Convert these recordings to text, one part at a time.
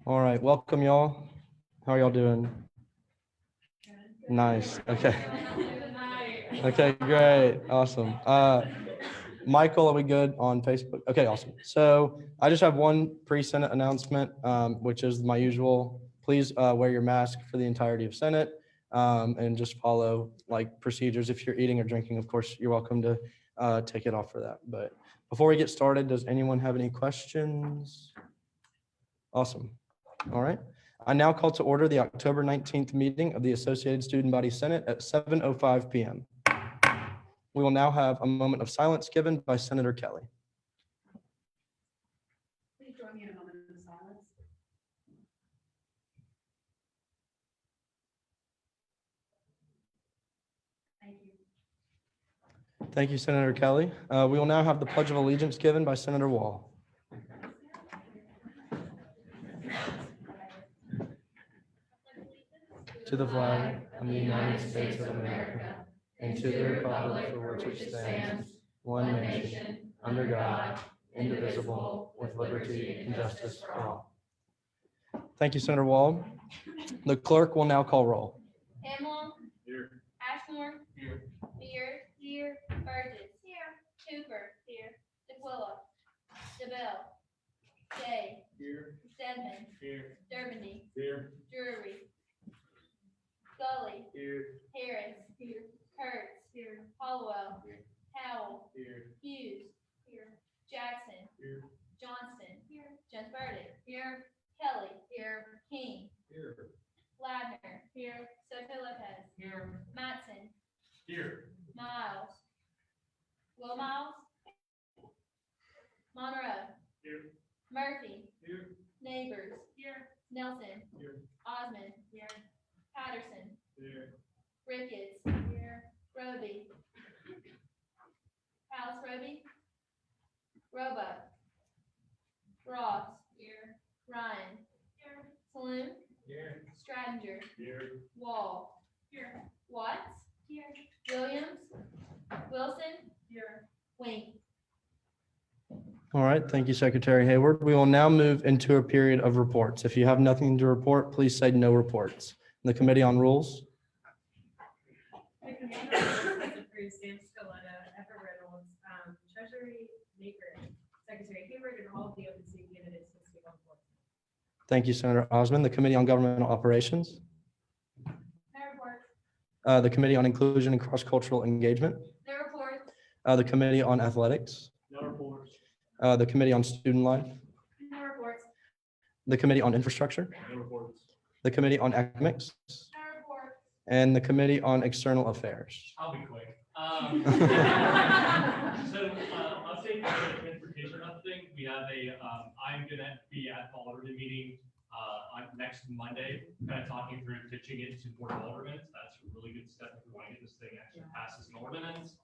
All right, welcome y'all. How are y'all doing? Nice. Okay. Okay, great. Awesome. Michael, are we good on Facebook? Okay, awesome. So I just have one pre-Senate announcement, which is my usual. Please wear your mask for the entirety of Senate and just follow like procedures. If you're eating or drinking, of course, you're welcome to take it off for that. But before we get started, does anyone have any questions? Awesome. All right. I now call to order the October 19th meeting of the Associated Student Body Senate at 7:05 p.m. We will now have a moment of silence given by Senator Kelly. Please join me in a moment of silence. Thank you. Thank you, Senator Kelly. We will now have the Pledge of Allegiance given by Senator Wall. To the flag of the United States of America and to the republic for which it stands, one nation, under God, indivisible, with liberty and justice for all. Thank you, Senator Wall. The clerk will now call roll. Hamlin. Here. Ashmore. Here. Beard. Here. Burgess. Here. Cooper. Here. DeQuilla. DeBelle. Day. Here. Stedman. Here. Durbany. Here. Drury. Scully. Here. Harris. Here. Kurtz. Here. Hollowell. Here. Howell. Here. Hughes. Here. Jackson. Here. Johnston. Here. Jones Burdick. Here. Kelly. Here. King. Here. Ladner. Here. Soto Lopez. Here. Matson. Here. Miles. Will Miles. Monroe. Here. Murphy. Here. Neighbors. Here. Nelson. Here. Osmond. Here. Patterson. Here. Ricketts. Here. Roby. House Roby. Roebuck. Ross. Here. Ryan. Here. Saloon. Here. Stratinger. Here. Wall. Here. Watts. Here. Williams. Wilson. Here. Wink. All right, thank you, Secretary Hayward. We will now move into a period of reports. If you have nothing to report, please say no reports. The Committee on Rules. The Committee on Rules has approved Sam Scaletta, Everett Reynolds, Treasury Maker, Secretary Hayward, and all of the open seat candidates to speak on the floor. Thank you, Senator Osmond. The Committee on Governmental Operations. No report. The Committee on Inclusion and Cross-Cultural Engagement. No report. The Committee on Athletics. No reports. The Committee on Student Life. No reports. The Committee on Infrastructure. No reports. The Committee on Academics. No report. And the Committee on External Affairs. I'll be quick. So, update on the transportation thing. We have I'm gonna be at the Alderman meeting on next Monday, kind of talking through pitching it to board of aldermen. That's a really good step if we want to get this thing actually passed as an ordinance.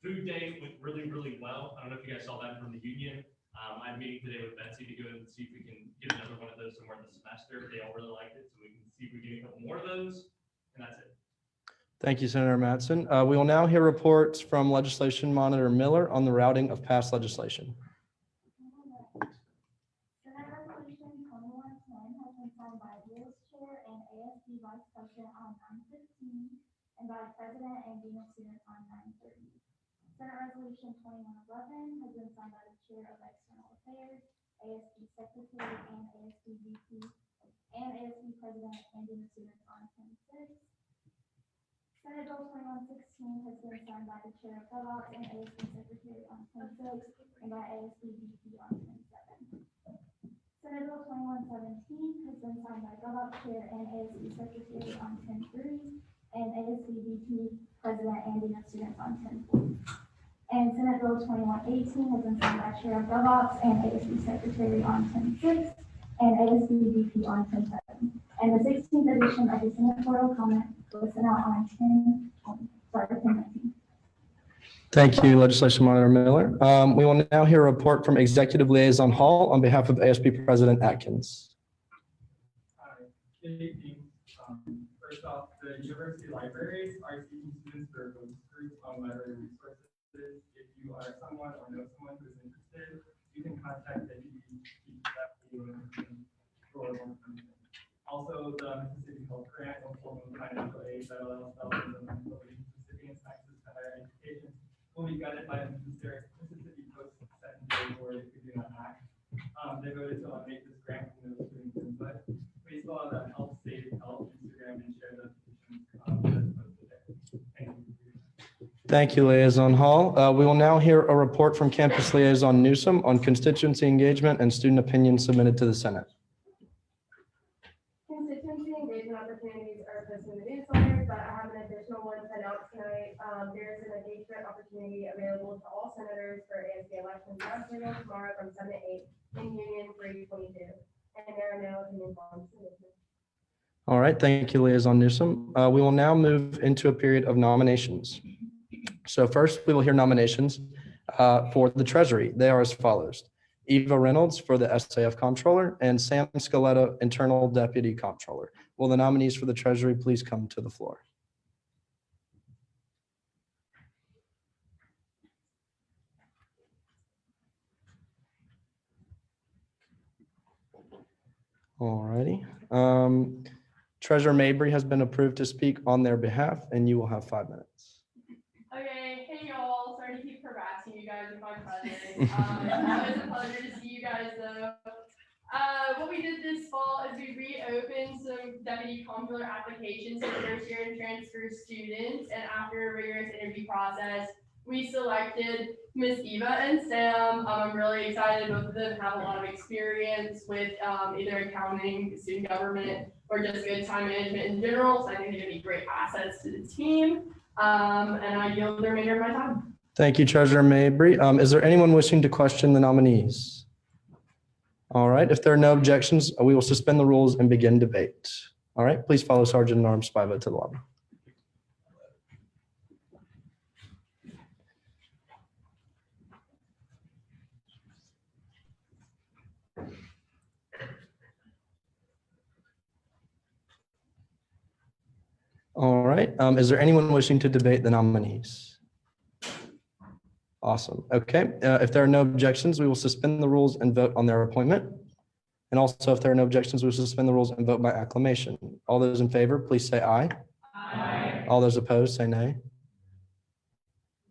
Food day went really, really well. I don't know if you guys saw that from the union. I'm meeting today with Betsy to go and see if we can get another one of those somewhere in the semester. They all really liked it, so we can see if we can get a couple more of those, and that's it. Thank you, Senator Matson. We will now hear reports from Legislation Monitor Miller on the routing of past legislation. Senate Resolution 2110 has been signed by Rules Chair and ASB Vice President on 9/15 and by President and Dean of Students on 9/30. Senate Resolution 2111 has been signed by the Chair of External Affairs, ASB Secretary, and ASB VP, and ASB President and Dean of Students on 10/6. Senate Bill 2116 has been signed by the Chair of GovOps and ASB Secretary on 10/6 and by ASB VP on 10/7. Senate Bill 2117 has been signed by GovOps Chair and ASB Secretary on 10/3 and ASB VP President and Dean of Students on 10/4. And Senate Bill 2118 has been signed by Chair of GovOps and ASB Secretary on 10/6 and ASB VP on 10/7. And the 16th edition of the Senate Portal Comment was sent out on 10/19. Thank you, Legislation Monitor Miller. We will now hear a report from Executive Liaison Hall on behalf of ASB President Atkins. Hi, good evening. First off, the university libraries are seeking students for focus groups on library resources. If you are someone or know someone who is interested, you can contact the explore more content. Also, the Mississippi Health Grant will hold financial aid that allows thousands of recipients access to higher education will be gutted by the Mississippi Post-Secondary Board if we do not act. They voted to eliminate this grant from those students' input. Please follow the Help Save Health Instagram and share the petitions that's posted there. Thank you. Thank you, Liaison Hall. We will now hear a report from Campus Liaison Newsom on constituency engagement and student opinions submitted to the Senate. Constituency engagement opportunities are posted in the newsletter, but I have an additional one to announce tonight. There is an engagement opportunity available to all senators for ASB elections tomorrow from 7 to 8 in Union 322. And there are no opinion forms submitted. All right, thank you, Liaison Newsom. We will now move into a period of nominations. So first, we will hear nominations for the Treasury. They are as follows: Eva Reynolds for the SAF Comptroller and Sam Scaletta, Internal Deputy Comptroller. Will the nominees for the Treasury please come to the floor? All righty. Treasurer Mabry has been approved to speak on their behalf, and you will have 5 minutes. Okay, hey y'all, sorry to keep harassing you guys with my presence. Always a pleasure to see you guys though. What we did this fall is we reopened some deputy comptroller applications for first year and transfer students, and after a rigorous interview process, we selected Miss Eva and Sam. I'm really excited. Both of them have a lot of experience with either accounting, student government, or just good time management in general. So I think they're gonna be great assets to the team. And I yield the remainder of my time. Thank you, Treasurer Mabry. Is there anyone wishing to question the nominees? All right, if there are no objections, we will suspend the rules and begin debate. All right, please follow Sergeant at Arms Spiva to the lobby. All right, is there anyone wishing to debate the nominees? Awesome. Okay, if there are no objections, we will suspend the rules and vote on their appointment. And also, if there are no objections, we will suspend the rules and vote by acclamation. All those in favor, please say aye. Aye. All those opposed, say nay.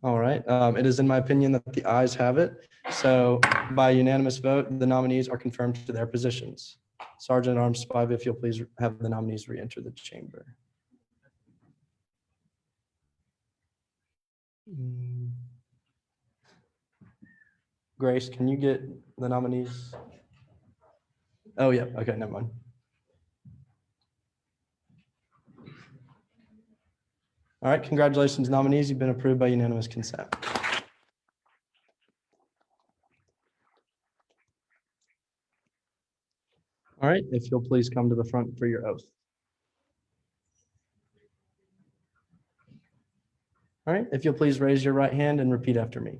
All right, it is in my opinion that the ayes have it. So by unanimous vote, the nominees are confirmed to their positions. Sergeant at Arms Spiva, if you'll please have the nominees re-enter the chamber. Grace, can you get the nominees? Oh, yeah. Okay, never mind. All right, congratulations, nominees. You've been approved by unanimous consent. All right, if you'll please come to the front for your oath. All right, if you'll please raise your right hand and repeat after me.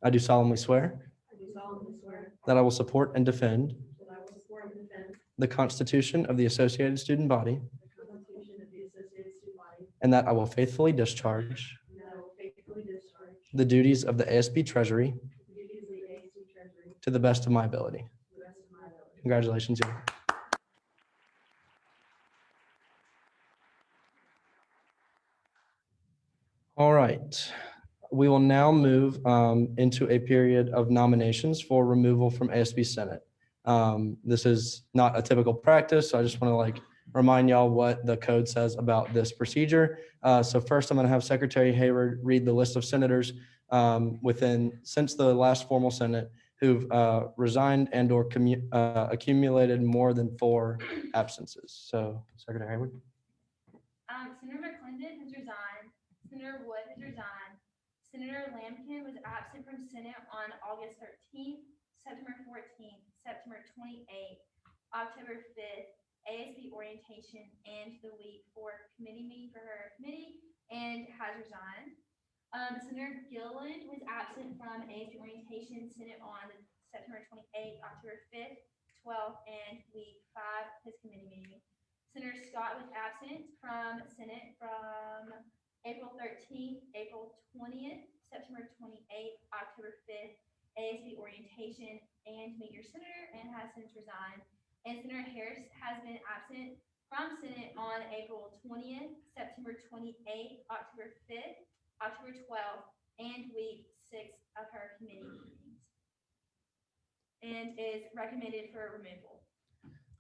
I do solemnly swear I do solemnly swear that I will support and defend that I will support and defend the Constitution of the Associated Student Body, the Constitution of the Associated Student Body, and that I will faithfully discharge and that I will faithfully discharge the duties of the ASB Treasury the duties of the ASB Treasury to the best of my ability. to the best of my ability. Congratulations, young. All right, we will now move into a period of nominations for removal from ASB Senate. This is not a typical practice, so I just want to remind y'all what the code says about this procedure. So first, I'm going to have Secretary Hayward read the list of senators since the last formal Senate who've resigned and or accumulated more than 4 absences. So Secretary Hayward. Senator McClendon has resigned. Senator Wood has resigned. Senator Lampkin was absent from Senate on August 13th, September 14th, September 28th, October 5th, ASB orientation, and the week for committee meeting for her committee, and has resigned. Senator Gilliland was absent from ASB orientation Senate on September 28th, October 5th, 12th, and week 5, his committee meeting. Senator Scott was absent from Senate from April 13th, April 20th, September 28th, October 5th, ASB orientation, and meet your senator, and has since resigned. and Senator Harris has been absent from Senate on April 20th, September 28th, October 5th, October 12th, and week 6 of her committee meetings, and is recommended for removal.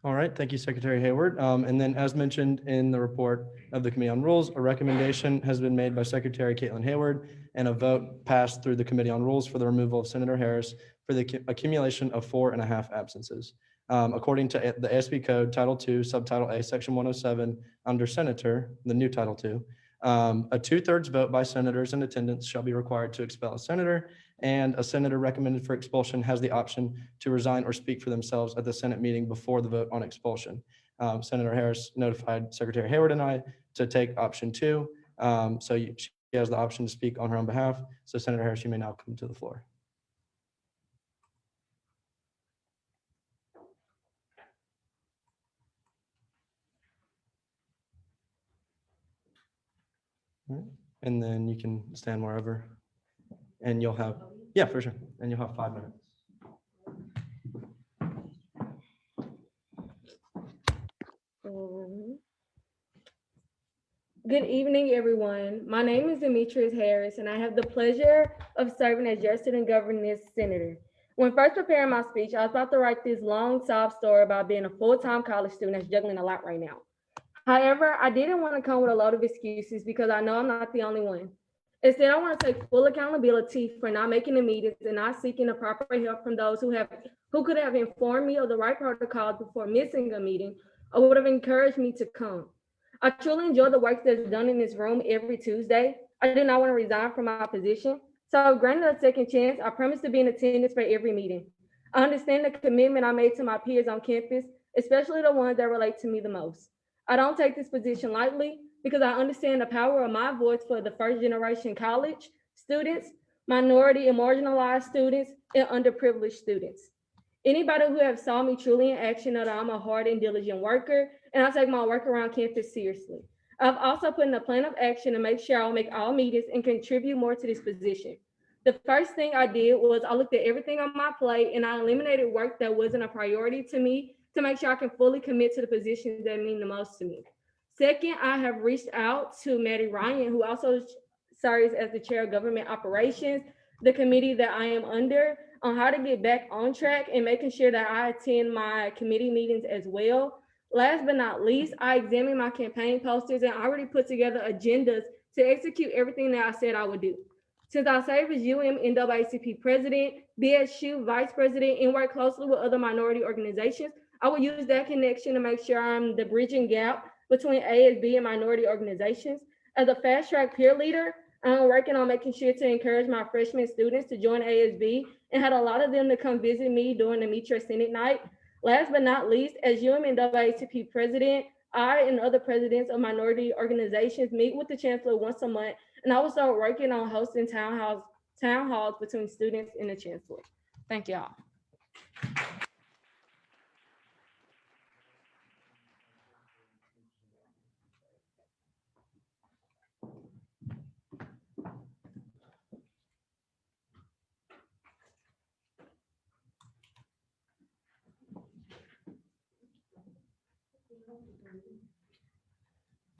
All right, thank you, Secretary Hayward. And then as mentioned in the report of the Committee on Rules, a recommendation has been made by Secretary Caitlin Hayward and a vote passed through the Committee on Rules for the removal of Senator Harris for the accumulation of 4.5 absences. According to the ASB Code, Title II, Subtitle A, Section 107, under Senator, the new Title II, a 2/3 vote by senators in attendance shall be required to expel a senator, and a senator recommended for expulsion has the option to resign or speak for themselves at the Senate meeting before the vote on expulsion. Senator Harris notified Secretary Hayward and I to take option 2. She has the option to speak on her own behalf. So Senator Harris, you may now come to the floor. All right. And then you can stand wherever, and you'll have, yeah, for sure. And you'll have 5 minutes. Good evening, everyone. My name is Demetrius Harris, and I have the pleasure of serving as your student governance senator. When first preparing my speech, I was about to write this long sob story about being a full-time college student that's juggling a lot right now. However, I didn't want to come with a load of excuses because I know I'm not the only one. Instead, I want to take full accountability for not making the meetings and not seeking the proper help from those who could have informed me of the right protocols before missing a meeting or would have encouraged me to come. I truly enjoy the work that's done in this room every Tuesday. I do not want to resign from my position. So granted a second chance, I promise to be in attendance for every meeting. I understand the commitment I made to my peers on campus, especially the ones that relate to me the most. I don't take this position lightly because I understand the power of my voice for the first generation college students, minority and marginalized students, and underprivileged students. Anybody who have saw me truly in action know that I'm a hard and diligent worker, and I take my work around campus seriously. I've also put in a plan of action to make sure I'll make all meetings and contribute more to this position. The first thing I did was I looked at everything on my plate and I eliminated work that wasn't a priority to me to make sure I can fully commit to the positions that mean the most to me. Second, I have reached out to Maddie Ryan, who also serves as the chair of government operations, the committee that I am under, on how to get back on track and making sure that I attend my committee meetings as well. Last but not least, I examined my campaign posters and already put together agendas to execute everything that I said I would do. Since I serve as NAACP president, BSU vice president, and work closely with other minority organizations, I will use that connection to make sure I'm the bridging gap between ASB and minority organizations. As a fast track peer leader, I'm working on making sure to encourage my freshman students to join ASB and had a lot of them to come visit me during the Meet Your Senate night. Last but not least, as NAACP president, I and other presidents of minority organizations meet with the chancellor once a month, and I will start working on hosting town halls between students and the chancellor. Thank y'all.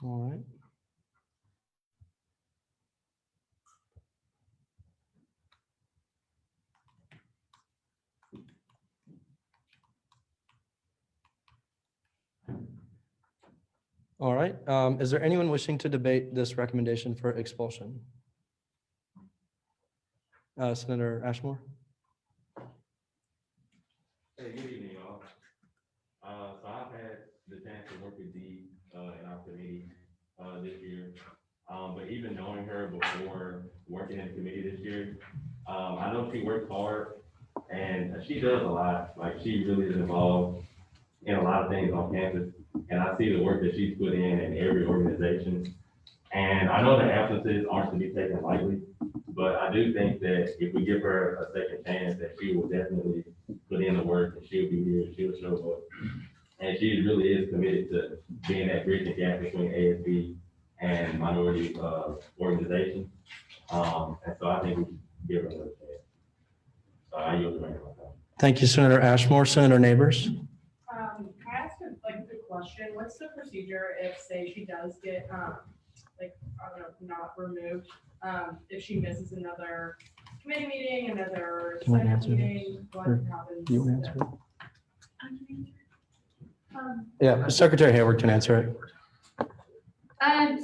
All right. All right. Is there anyone wishing to debate this recommendation for expulsion? Senator Ashmore? Hey, good evening, y'all. So I've had the chance to work with Dee in our committee this year. But even knowing her before working in the committee this year, I know she works hard and she does a lot. Like, she really is involved in a lot of things on campus. And I see the work that she's put in every organization. And I know the absences aren't to be taken lightly, but I do think that if we give her a second chance, that she will definitely put in the work and she'll be here, she'll show up. And she really is committed to being that bridging gap between ASB and minority organizations. And so I think we should give her another chance. So I yield the mic. Thank you, Senator Ashmore. Senator Neighbors? procedure if, say, she does get, like, I don't know, not removed. If she misses another committee meeting, another Can I Senate answer this? meeting, what Or happens? You answer it? Um, Yeah, Secretary Hayward can answer it.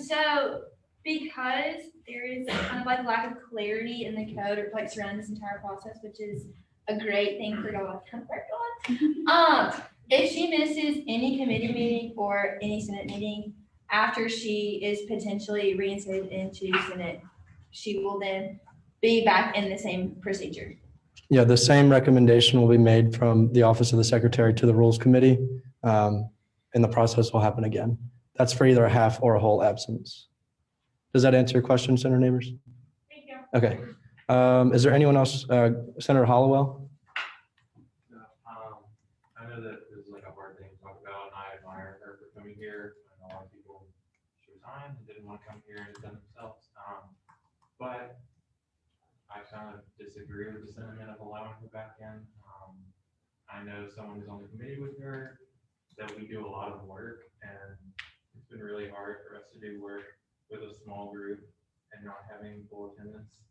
So because there is kind of like a lack of clarity in the code or like surrounding this entire process, which is a great thing for y'all to kind of work on. If she misses any committee meeting or any Senate meeting after she is potentially reinstated into Senate, she will then be back in the same procedure. Yeah, the same recommendation will be made from the Office of the Secretary to the Rules Committee, and the process will happen again. That's for either a half or a whole absence. Does that answer your question, Senator Neighbors? Thank you. Okay. Is there anyone else? Senator Hollowell? I know that this is like a hard thing to talk about, and I admire her for coming here. I know a lot of people, she resigned and didn't want to come here and defend themselves. But I kind of disagree with the sentiment of allowing her back in. I know someone who's on the committee with her, that we do a lot of work, and it's been really hard for us to do work with a small group and not having full attendance.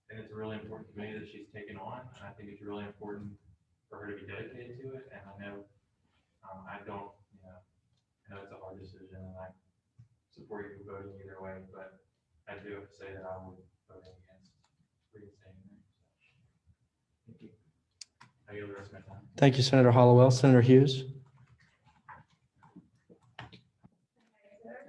And it's a really important committee that she's taken on, and I think it's really important for her to be dedicated to it. And I know, I don't, I know it's a hard decision, and I support you voting either way, but I do have to say that I would vote against reinstating her. Thank you. I yield the rest of my time. Thank you, Senator Hollowell. Senator Hughes?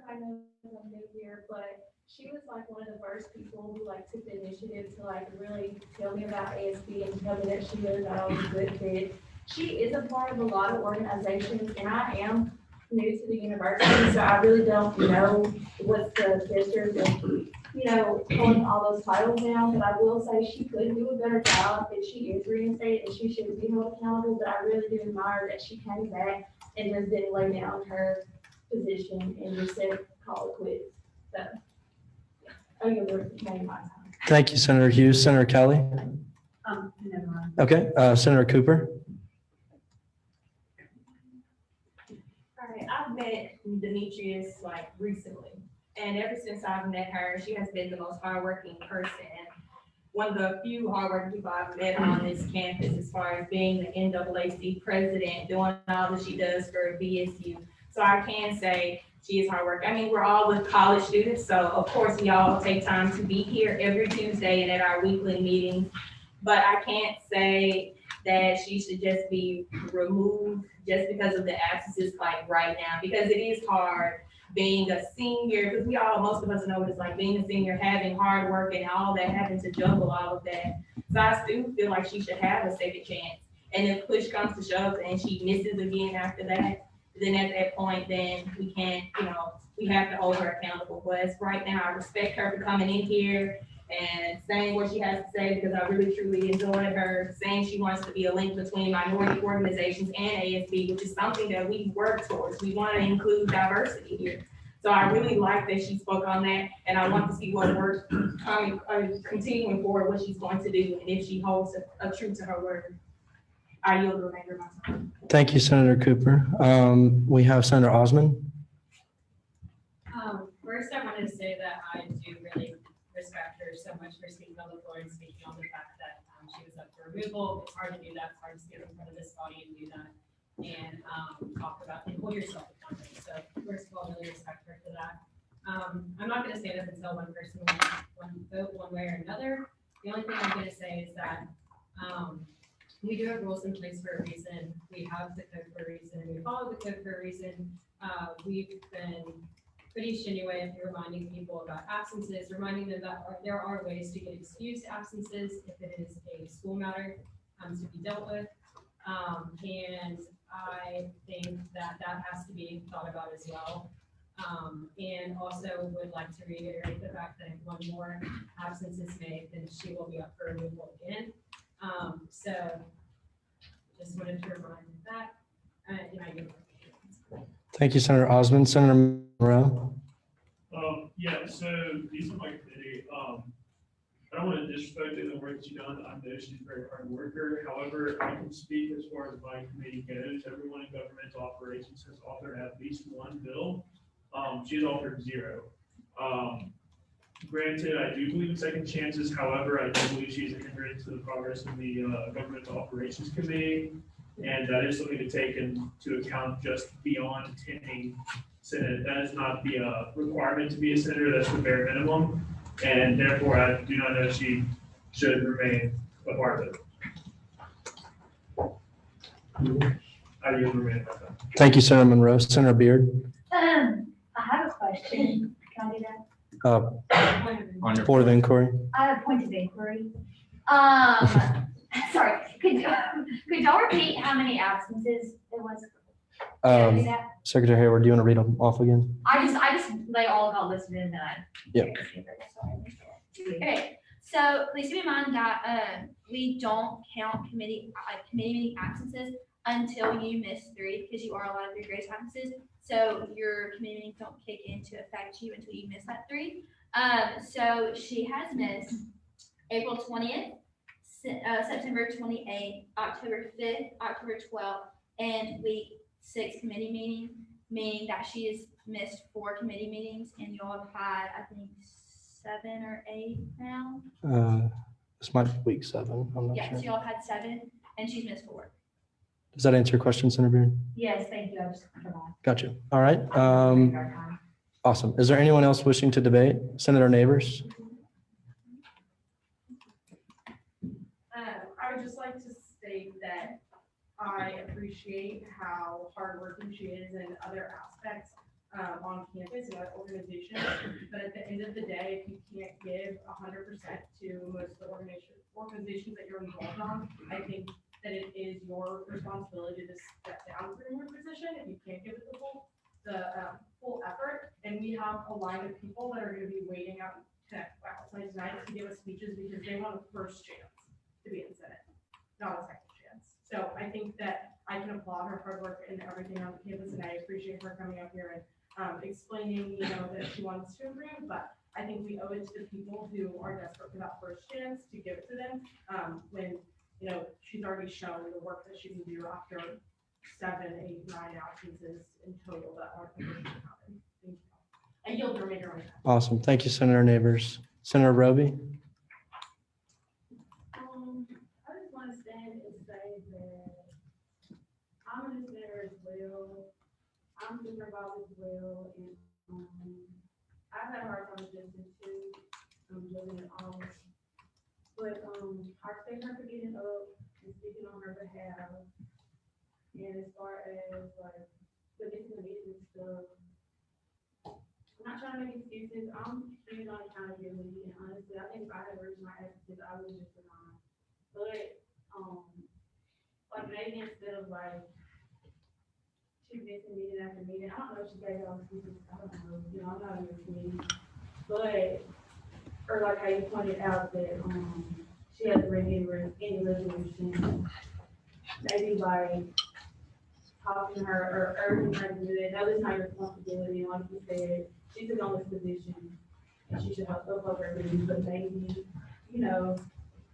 I know I'm new here, but she was like one of the first people who like took the initiative to like really tell me about ASB and tell me that she really thought I was a good fit. She is a part of a lot of organizations, and I am new to the university, so I really don't know what's the history of, pulling all those titles down, but I will say she could do a better job if she is reinstated, and she should be held accountable, but I really do admire that she came back and just didn't lay down her position and just said, call it quits. So, I give her my time. Thank you, Senator Hughes. Senator Kelly? Never mind. Okay, Senator Cooper? All right, I've met Demetrius like recently, and ever since I've met her, she has been the most hardworking person. One of the few hardworking people I've met on this campus as far as being the NAAC president, doing all that she does for BSU. So I can say she is hard work. I mean, we're all with college students, so of course we all take time to be here every Tuesday and at our weekly meetings. But I can't say that she should just be removed just because of the absences like right now, because it is hard being a senior, because most of us know what it's like being a senior, having hard work and all that, having to juggle all of that. So I still feel like she should have a second chance. And if push comes to shove and she misses again after that, then at that point, then we can't, we have to hold her accountable. But as right now, I respect her for coming in here and saying what she has to say, because I really truly enjoyed her saying she wants to be a link between minority organizations and ASB, which is something that we work towards. We want to include diversity here. So I really like that she spoke on that, and I want to see what work continuing forward, what she's going to do, and if she holds a true to her word. I yield the remainder of my time. Thank you, Senator Cooper. We have Senator Osman. First, I wanted to say that I do really respect her so much for speaking on the floor and speaking on the fact that she was up for removal. It's hard to do that. It's hard to stand in front of this body and do that and talk about and hold yourself accountable. So first of all, really respect her for that. I'm not going to stand up and tell one person one vote one way or another. The only thing I'm going to say is that we do have rules in place for a reason. We have the code for a reason. We follow the code for a reason. We've been pretty strenuous in reminding people about absences, reminding them that there are ways to get excused absences if it is a school matter to be dealt with. And I think that has to be thought about as well. And also would like to reiterate the fact that if one more absence is made, then she will be up for removal again. So just wanted to remind you that. Thank you, Senator Osman. Senator Monroe. Yeah, so these are my committee. I don't want to disrespect the work that she's done. I know she's a very hard worker. However, I can speak as far as my committee goes. Everyone in governmental operations has authored at least one bill. She's authored 0. Granted, I do believe in second chances. However, I do believe she's a hindrance to the progress of the governmental operations committee. And that is something to take into account just beyond attending Senate. That is not the requirement to be a senator. That's the bare minimum. And therefore, I do not know if she should remain a part of it. I do remain like that. Thank you, Senator Monroe. Senator Beard, I have a question. Can I do that? Board of Inquiry. I have a point of inquiry. Sorry, could y'all repeat how many absences it was? Can I do that? Secretary Hayward, do you want to read them off again? I just, they all got listed in that. Yeah. Okay, so please keep in mind that we don't count committee meeting absences until you miss 3, because you are allowed 3 grace absences. So your committee meetings don't kick into effect you until you miss that 3. So she has missed April 20th, September 28th, October 5th, October 12th, and week 6 committee meeting, meaning that she has missed 4 committee meetings, and y'all have had, I think, 7 or 8 now. This might be week 7. I'm not Yeah, so sure. y'all have had 7, and she's missed 4. Does that answer your question, Senator Beard? Yes, thank you. I just forgot. Gotcha. All right. Awesome. Is there anyone else wishing to debate? Senator Neighbors? I would just like to state that I appreciate how hardworking she is in other aspects on campus and other organizations. But at the end of the day, if you can't give 100% to most of the organizations that you're involved on, I think that it is your responsibility to step down from your position if you can't give it the full effort. And we have a line of people that are going to be waiting outside tonight to give us speeches because they want a first chance to be in Senate, not a second chance. So I think that I can applaud her hard work and everything on campus, and I appreciate her coming up here and explaining, that she wants to improve. But I think we owe it to the people who are desperate for that first chance to give it to them when she's already shown the work that she can do after 7, 8, 9 absences in total that aren't supposed to happen. Thank you. I yield the remainder of my time. Awesome. Thank you, Senator Neighbors. Senator Roby? I just want to stand and say that I'm in this matter as well. I'm super involved as well, and I've had a hard time with this too. Living in August, but I respect her for getting up and speaking on her behalf. And as far as like the missing meetings and stuff, I'm not trying to make excuses. I'm big on accountability, and honestly, I think if I had raised my absences, I would have just resigned. But like maybe instead of like she missing meeting after meeting, I don't know if she gave it all excuses. I don't know. I'm not in this meeting, but or like how you pointed out that she hasn't read any resolution. Maybe like talking to her or urging her to do it. No, it's not your responsibility. And like you said, she's in on this position and she should help everything. But maybe,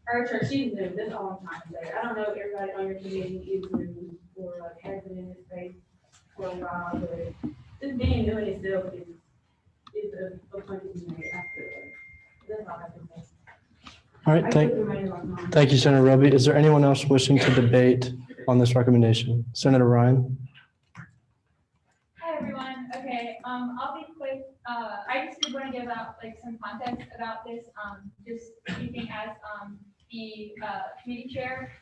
urge her. She's new. That's all I'm trying to say. I don't know if everybody on your committee is new or like has been in this space for a while, but just being new in itself is a point to be made. I feel like. That's all I can say. All right. Thank you, Senator Roby. Is there anyone else wishing to debate on this recommendation? Senator Ryan? Hi, everyone. Okay, I'll be quick. I just did want to give out like some context about this, just speaking as the committee chair.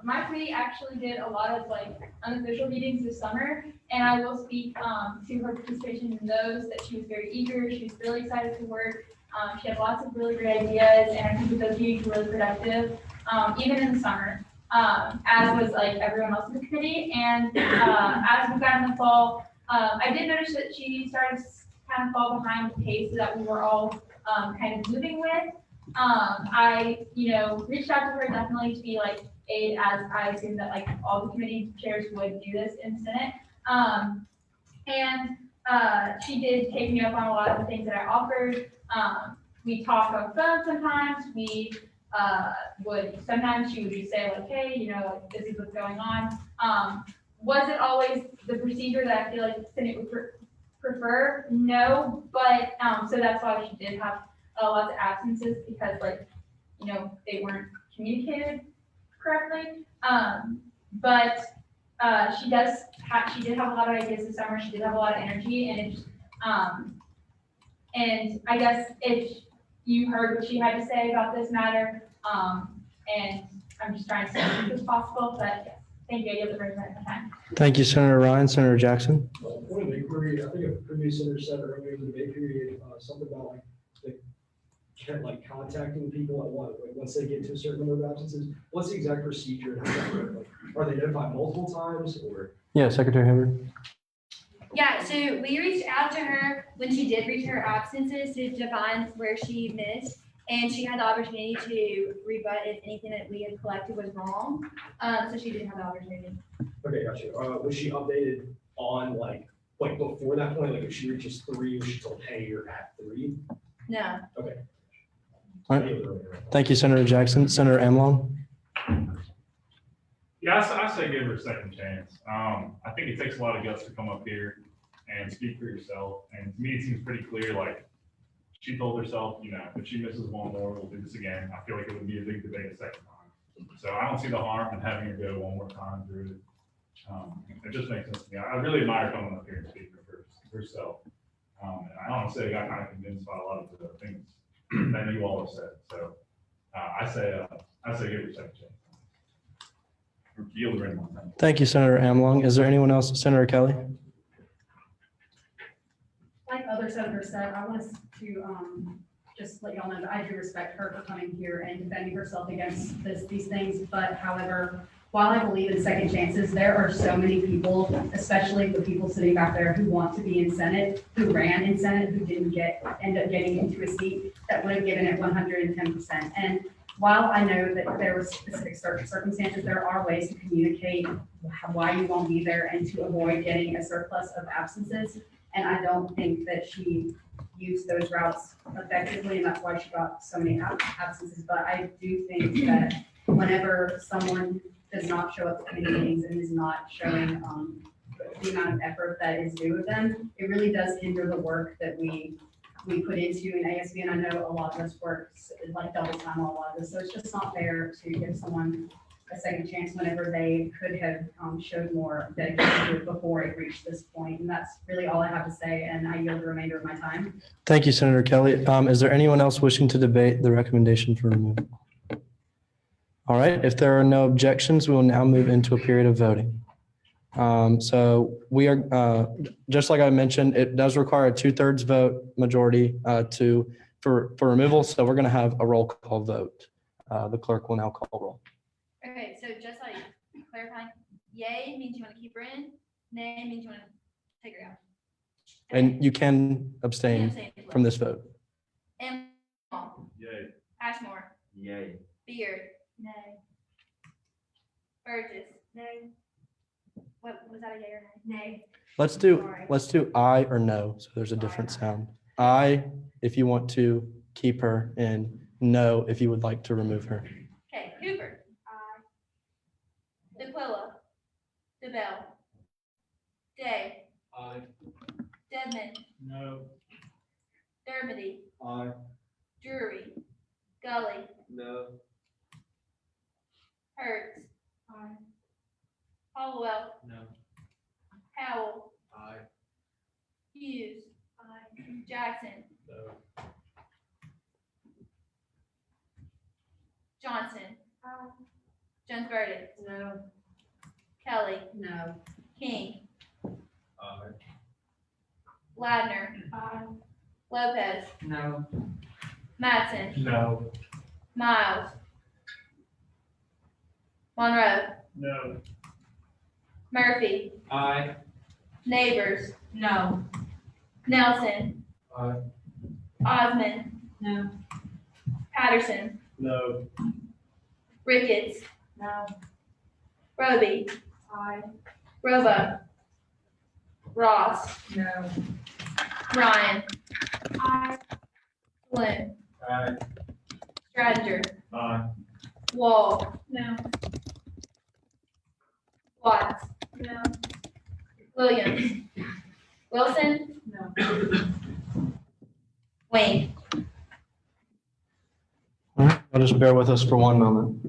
My committee actually did a lot of like unofficial meetings this summer, and I will speak to her participation in those, that she was very eager. She was really excited to work. She had lots of really great ideas, and I think that those meetings were really productive, even in the summer, as was like everyone else in the committee. And as we got in the fall, I did notice that she started to kind of fall behind the pace that we were all kind of moving with. I, reached out to her definitely to be like aid, as I assumed that like all the committee chairs would do this in Senate. And she did take me up on a lot of the things that I offered. We talk on phone sometimes. We sometimes she would just say like, hey, you know, like, this is what's going on. Was it always the procedure that I feel like the Senate would prefer? No, but, so that's why she did have lots of absences because like, you know, they weren't communicated correctly. But she did have a lot of ideas this summer. She did have a lot of energy and I guess if you heard what she had to say about this matter, and I'm just trying to stay as quick as possible, but yes, thank you. I yield the rest of my time. Thank you, Senator Ryan. Senator Jackson. Point of inquiry, I think a previous senator said earlier in the debate period, something about like contacting people at what, like once they get to a certain number of absences. What's the exact procedure? And how does that work? Like, are they notified multiple times or? Yeah, Secretary Hubbard. Yeah, so we reached out to her when she did reach her absences to define where she missed. And she had the opportunity to rebut if anything that we had collected was wrong. So she did have the opportunity. Okay, got you. Was she updated on like before that point? Like if she reaches 3, was she told, hey, you're at 3? No. Okay. All right. Thank you, Senator Jackson. Senator Amlon. Yeah, I say give her a second chance. I think it takes a lot of guts to come up here and speak for yourself. And to me, it seems pretty clear, like, she told herself, you know, if she misses one more, we'll do this again. I feel like it would be a big debate a second time. So I don't see the harm in having her go one more time through it. It just makes sense to me. I really admire coming up here and speaking for herself. And I honestly got kind of convinced by a lot of the things that you all have said. So I say give her a second chance. Yield the red one. Thank you, Senator Amlong. Is there anyone else? Senator Kelly? Like other senators said, I want to just let y'all know that I do respect her for coming here and defending herself against these things. But however, while I believe in second chances, there are so many people, especially the people sitting back there who want to be in Senate, who ran in Senate, who didn't end up getting into a seat that would have given it 110%. And while I know that there were specific circumstances, there are ways to communicate why you won't be there and to avoid getting a surplus of absences. And I don't think that she used those routes effectively, and that's why she got so many absences. But I do think that whenever someone does not show up to committee meetings and is not showing the amount of effort that is due of them, it really does hinder the work that we put into an ASB. And I know a lot of us work like double time on a lot of this, so it's just not fair to give someone a second chance whenever they could have showed more dedication to it before it reached this point. And that's really all I have to say, and I yield the remainder of my time. Thank you, Senator Kelly. Is there anyone else wishing to debate the recommendation for removal? All right, if there are no objections, we will now move into a period of voting. So we are, just like I mentioned, it does require a 2/3 vote majority for removal. So we're going to have a roll call vote. The clerk will now call roll. Okay, so just like clarifying, yay means you want to keep her in, nay means you want to take her out. And you can abstain from this vote. And Yay. Ashmore, Yay. Beard, nay. Burgess, nay. What was that, a yay or nay? Nay. Let's do aye or no. So there's a different sound. Aye if you want to keep her in, no if you would like to remove her. Okay, Hoover. Aye. DeQuilla. DeBell. Day. Aye. Dedman. No. Dermody. Aye. Drury. Gully. No. Hertz. Aye. Hollowell. No. Howell. Aye. Hughes. Aye. Jackson. No. Johnson. Aye. Jones Verdict. No. Kelly. No. King. Aye. Ladner. Aye. Lopez. No. Mattson. No. Miles. Monroe. No. Murphy. Aye. Neighbors. No. Nelson. Aye. Osmond. No. Patterson. No. Ricketts. No. Roby. Aye. Roebuck. Ross. No. Ryan. Aye. Bloom. Aye. Strattinger, Aye. Wall, No. Watts, No. Williams, Wilson, No. Wayne. All right, I'll just bear with us for one moment.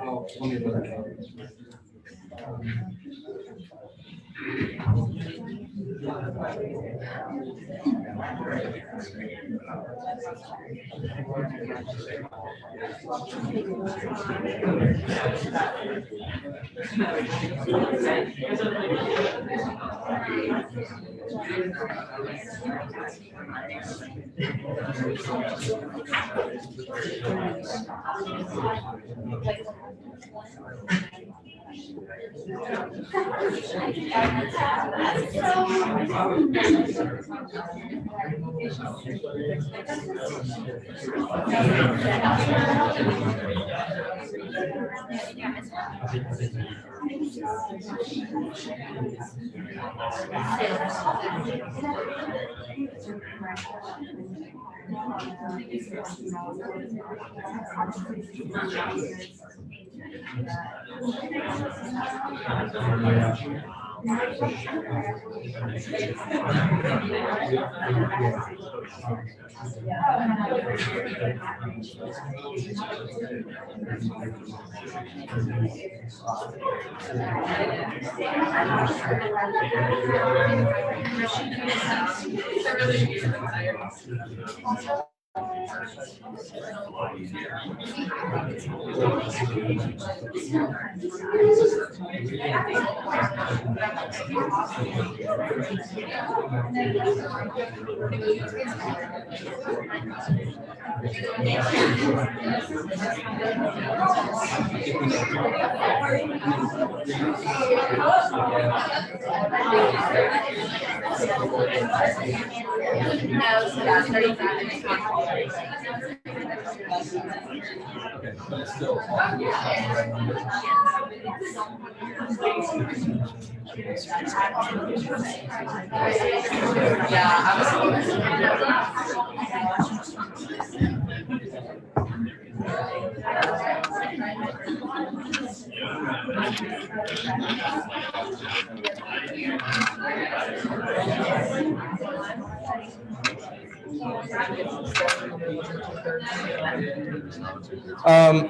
Oh, let me look.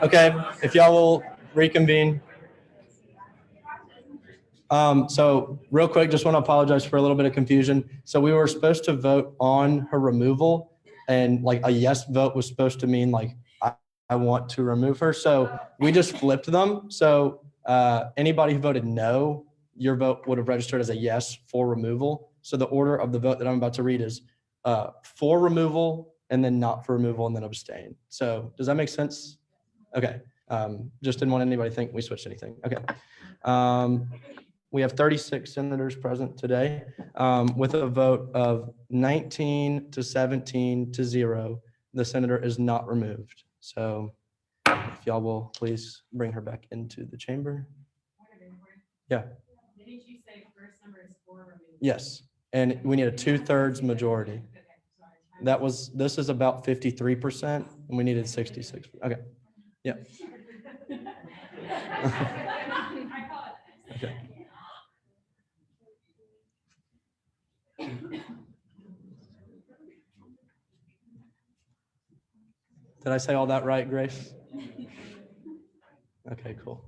Okay, if y'all will reconvene. So real quick, just want to apologize for a little bit of confusion. So we were supposed to vote on her removal, and like a yes vote was supposed to mean like, I want to remove her. So we just flipped them. So anybody who voted no, your vote would have registered as a yes for removal. So the order of the vote that I'm about to read is for removal, and then not for removal, and then abstain. So does that make sense? Okay. Just didn't want anybody to think we switched anything. Okay. We have 36 senators present today with a vote of 19 to 17 to 0. The senator is not removed. So if y'all will please bring her back into the chamber. Yeah. Didn't you say first number is for removal? Yes. And we need a 2/3 majority. Okay, sorry. That was, this is about 53%, and we needed 66. Okay. Yeah. I apologize. Okay. Did I say all that right, Grace? Okay, cool.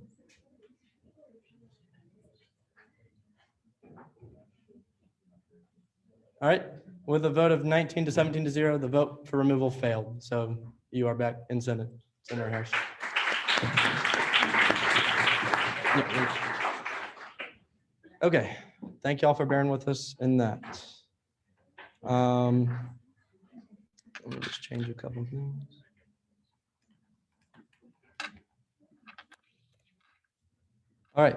All right, with a vote of 19 to 17 to 0, the vote for removal failed. So you are back in Senate, Senator Harris. Okay, thank y'all for bearing with us in that. Let me just change a couple of things. All right,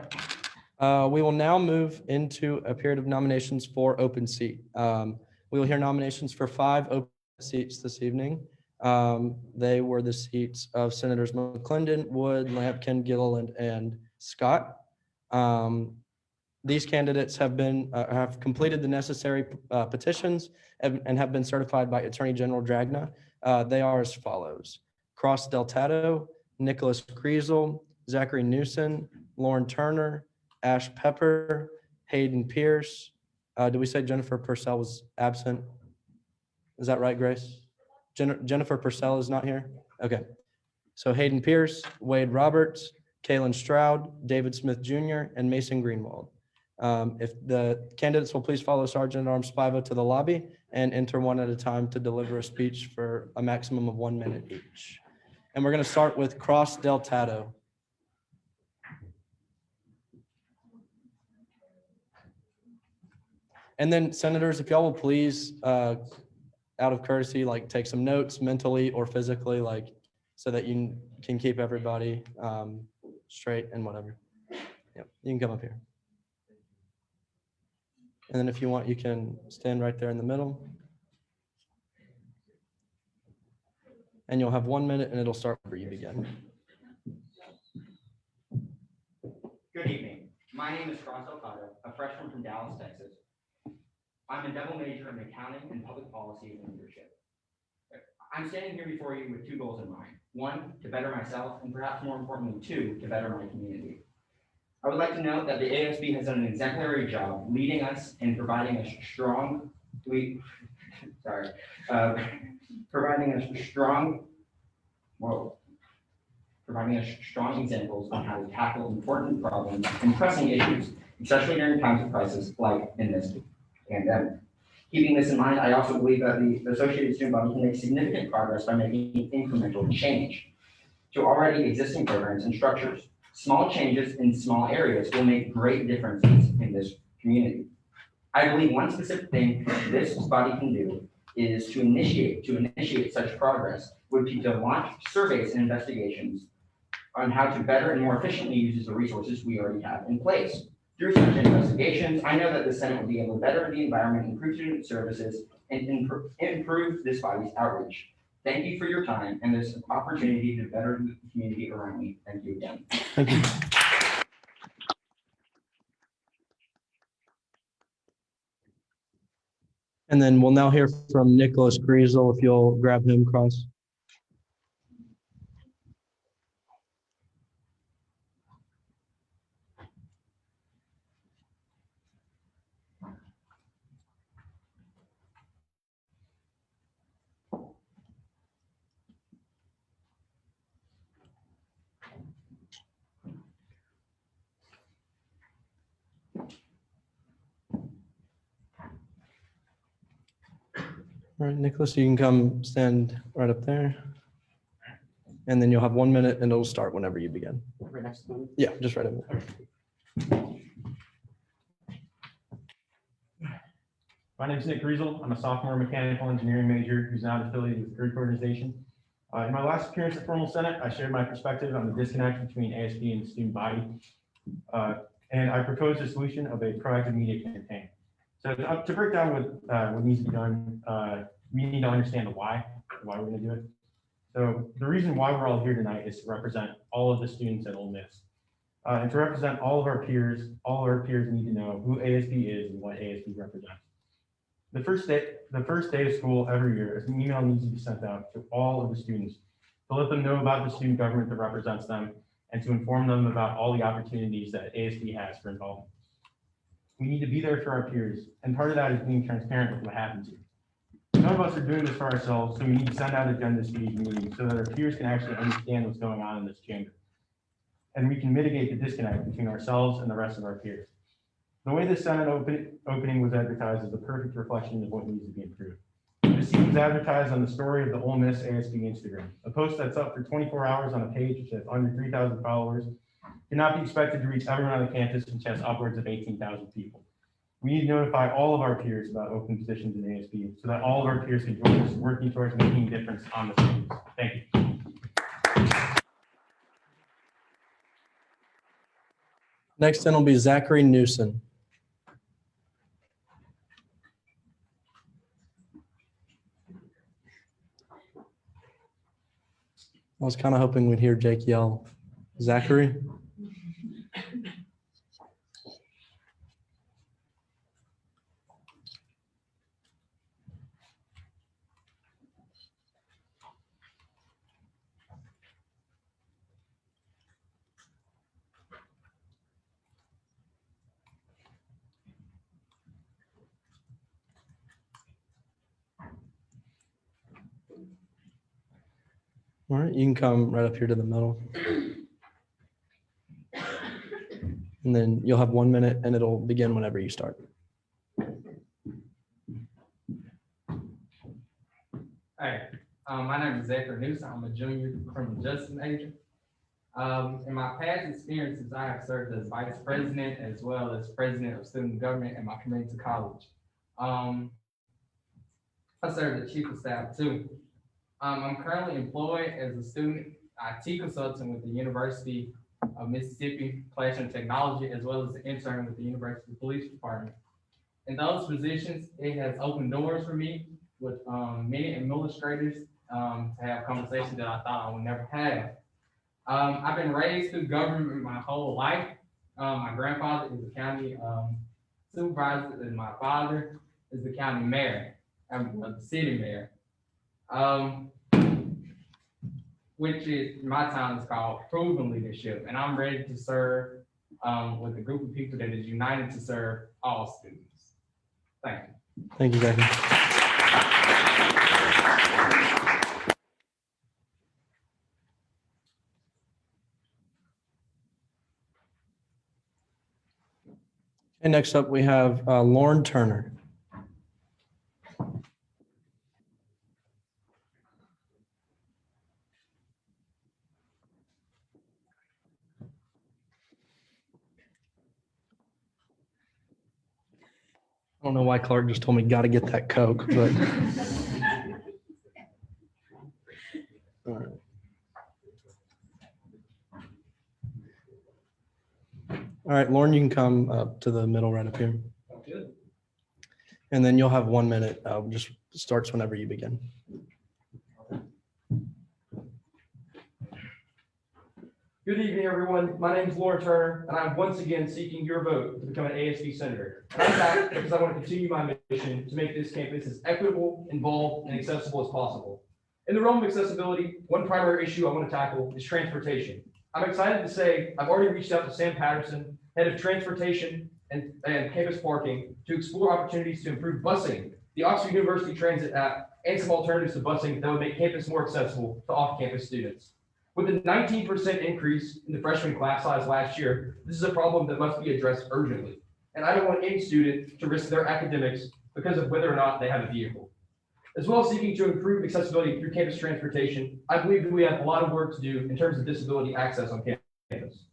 we will now move into a period of nominations for open seat. We will hear nominations for 5 open seats this evening. They were the seats of Senators McClendon, Wood, Lampkin, Gilliland, and Scott. These candidates have completed the necessary petitions and have been certified by Attorney General Dragna. They are as follows: Cross Deltato, Nicholas Kriesel, Zachary Newsom, Lauren Turner, Ash Pepper, Hayden Pierce. Did we say Jennifer Purcell was absent? Is that right, Grace? Jennifer Purcell is not here? Okay. So Hayden Pierce, Wade Roberts, Kalen Stroud, David Smith Jr., and Mason Greenwald. If the candidates will please follow Sergeant at Arms Spiva to the lobby and enter one at a time to deliver a speech for a maximum of 1 minute each. And we're going to start with Cross Deltato. And then senators, if y'all will please, out of courtesy, like take some notes mentally or physically, like so that you can keep everybody straight and whatever. Yep, you can come up here. And then if you want, you can stand right there in the middle. And you'll have 1 minute and it'll start where you begin. Good evening. My name is Cross Deltato, a freshman from Dallas, Texas. I'm a double major in accounting and public policy and leadership. I'm standing here before you with two goals in mind. One, to better myself, and perhaps more importantly, two, to better my community. I would like to note that the ASB has done an exemplary job leading us and providing us strong examples on how to tackle important problems and pressing issues, especially during times of crisis like in this pandemic. Keeping this in mind, I also believe that the Associated Student Body can make significant progress by making incremental change to already existing programs and structures. Small changes in small areas will make great differences in this community. I believe one specific thing this body can do is to initiate such progress would be to launch surveys and investigations on how to better and more efficiently use the resources we already have in place. Through such investigations, I know that the Senate will be able to better the environment, improve student services, and improve this body's outreach. Thank you for your time and this opportunity to better the community around me. Thank you again. Thank you. And then we'll now hear from Nicholas Griesel, if you'll grab him, Cross. All right, Nicholas, you can come stand right up there. And then you'll have 1 minute and it'll start whenever you begin. Right next to me. Yeah, just right up there. My name is Nick Griesel. I'm a sophomore mechanical engineering major who's now affiliated with the Greek organization. In my last appearance at Formal Senate, I shared my perspective on the disconnect between ASB and the student body. And I proposed a solution of a proactive media campaign. So to break down what needs to be done, we need to understand the why we're going to do it. So the reason why we're all here tonight is to represent all of the students at Ole Miss. And to represent all of our peers need to know who ASB is and what ASB represents. The first day of school every year, an email needs to be sent out to all of the students to let them know about the student government that represents them and to inform them about all the opportunities that ASB has for involvement. We need to be there for our peers, and part of that is being transparent with what happens here. None of us are doing this for ourselves, so we need to send out agendas to these meetings so that our peers can actually understand what's going on in this chamber. And we can mitigate the disconnect between ourselves and the rest of our peers. The way the Senate opening was advertised is a perfect reflection of what needs to be improved. The seat was advertised on the story of the Ole Miss ASB Instagram. A post that's up for 24 hours on a page which has under 3,000 followers cannot be expected to reach everyone on the campus, which has upwards of 18,000 people. We need to notify all of our peers about open positions in ASB so that all of our peers can join us working towards making a difference on the campus. Thank you. Next in will be Zachary Newsom. I was kind of hoping we'd hear Jake yell, Zachary. All right, you can come right up here to the middle. And then you'll have 1 minute and it'll begin whenever you start. Hey, my name is Zachary Newsom. I'm a junior criminal justice major. In my past experiences, I have served as vice president as well as president of student government at my community college. I served as chief of staff too. I'm currently employed as a student IT consultant with the University of Mississippi Classroom Technology, as well as an intern with the University Police Department. In those positions, it has opened doors for me with many administrators to have conversations that I thought I would never have. I've been raised through government my whole life. My grandfather is the county supervisor, and my father is the county mayor, the city mayor. Which is, my time is called proven leadership, and I'm ready to serve with a group of people that is united to serve all students. Thank you. Thank you, Jackie. And next up, we have Lauren Turner. I don't know why Clark just told me, got to get that Coke, but. All right. All right, Lauren, you can come up to the middle right up here. Good. And then you'll have 1 minute, just starts whenever you begin. Good evening, everyone. My name is Lauren Turner, and I'm once again seeking your vote to become an ASB Senator. And I'm back because I want to continue my mission to make this campus as equitable, involved, and accessible as possible. In the realm of accessibility, one primary issue I want to tackle is transportation. I'm excited to say I've already reached out to Sam Patterson, head of transportation and campus parking, to explore opportunities to improve busing, the Oxford University Transit app, and some alternatives to busing that would make campus more accessible to off-campus students. With a 19% increase in the freshman class size last year, this is a problem that must be addressed urgently. And I don't want any student to risk their academics because of whether or not they have a vehicle. As well as seeking to improve accessibility through campus transportation, I believe that we have a lot of work to do in terms of disability access on campus.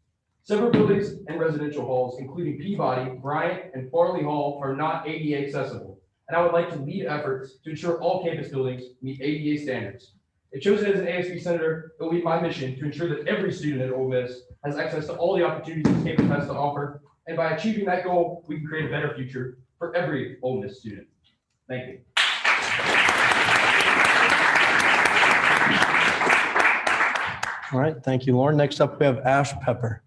Several buildings and residential halls, including Peabody, Bryant, and Farley Hall, are not ADA accessible. And I would like to lead efforts to ensure all campus buildings meet ADA standards. If chosen as an ASB Senator, it will be my mission to ensure that every student at Ole Miss has access to all the opportunities this campus has to offer. And by achieving that goal, we can create a better future for every Ole Miss student. Thank you. All right, thank you, Lauren. Next up, we have Ash Pepper.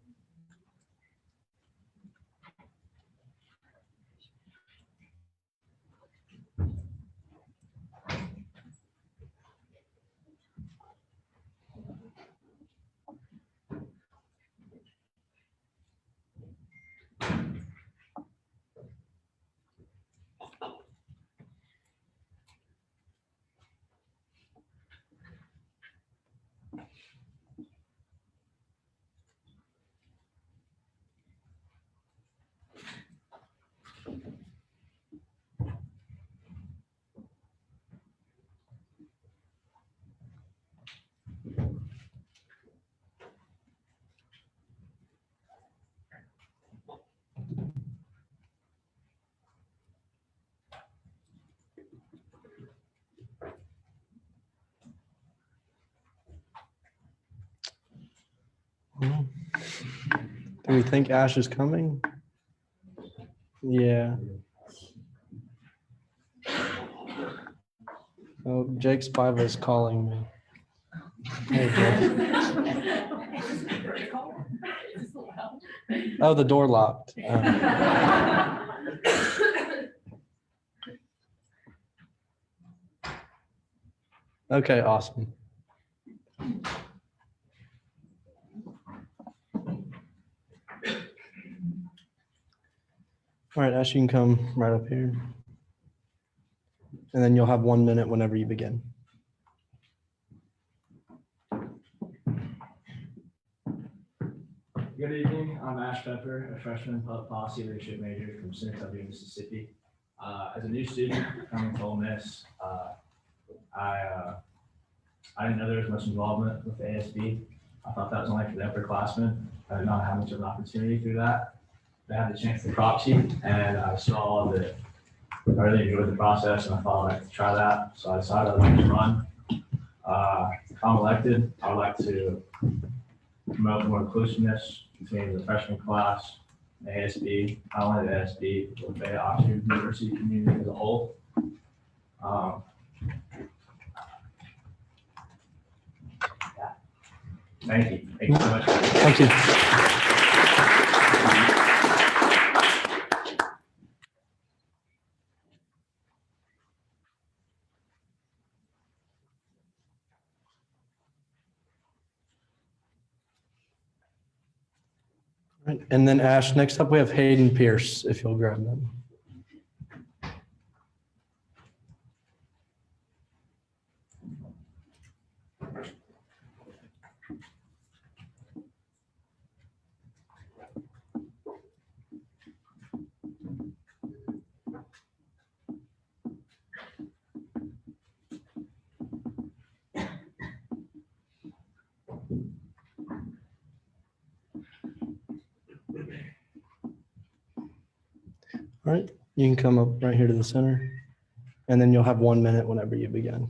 Do we think Ash is coming? Yeah. Oh, Jake Spiva is calling me. Hey, Jake. Oh, the door locked. Okay, awesome. All right, Ash, you can come right up here. And then you'll have 1 minute whenever you begin. All Good evening, I'm Ash Pepper, a freshman public policy leadership major from Senate, Mississippi. As a new student coming to Ole Miss, I didn't know there was much involvement with the ASB. I thought that was only for the upperclassmen. I didn't know how much of an opportunity through that. I had the chance to proxy and I saw that I really enjoyed the process and I thought I'd like to try that. So I decided I'd like to run. If I'm elected, I would like to promote more inclusiveness between the freshman class, the ASB, not only the ASB, but the Oxford University community as a whole. Yeah. Thank you. Thank you so much. Thank you. Right, and then Ash, next up we have Hayden Pierce, if you'll grab them. All right, you can come up right here to the center, and then you'll have 1 minute whenever you begin.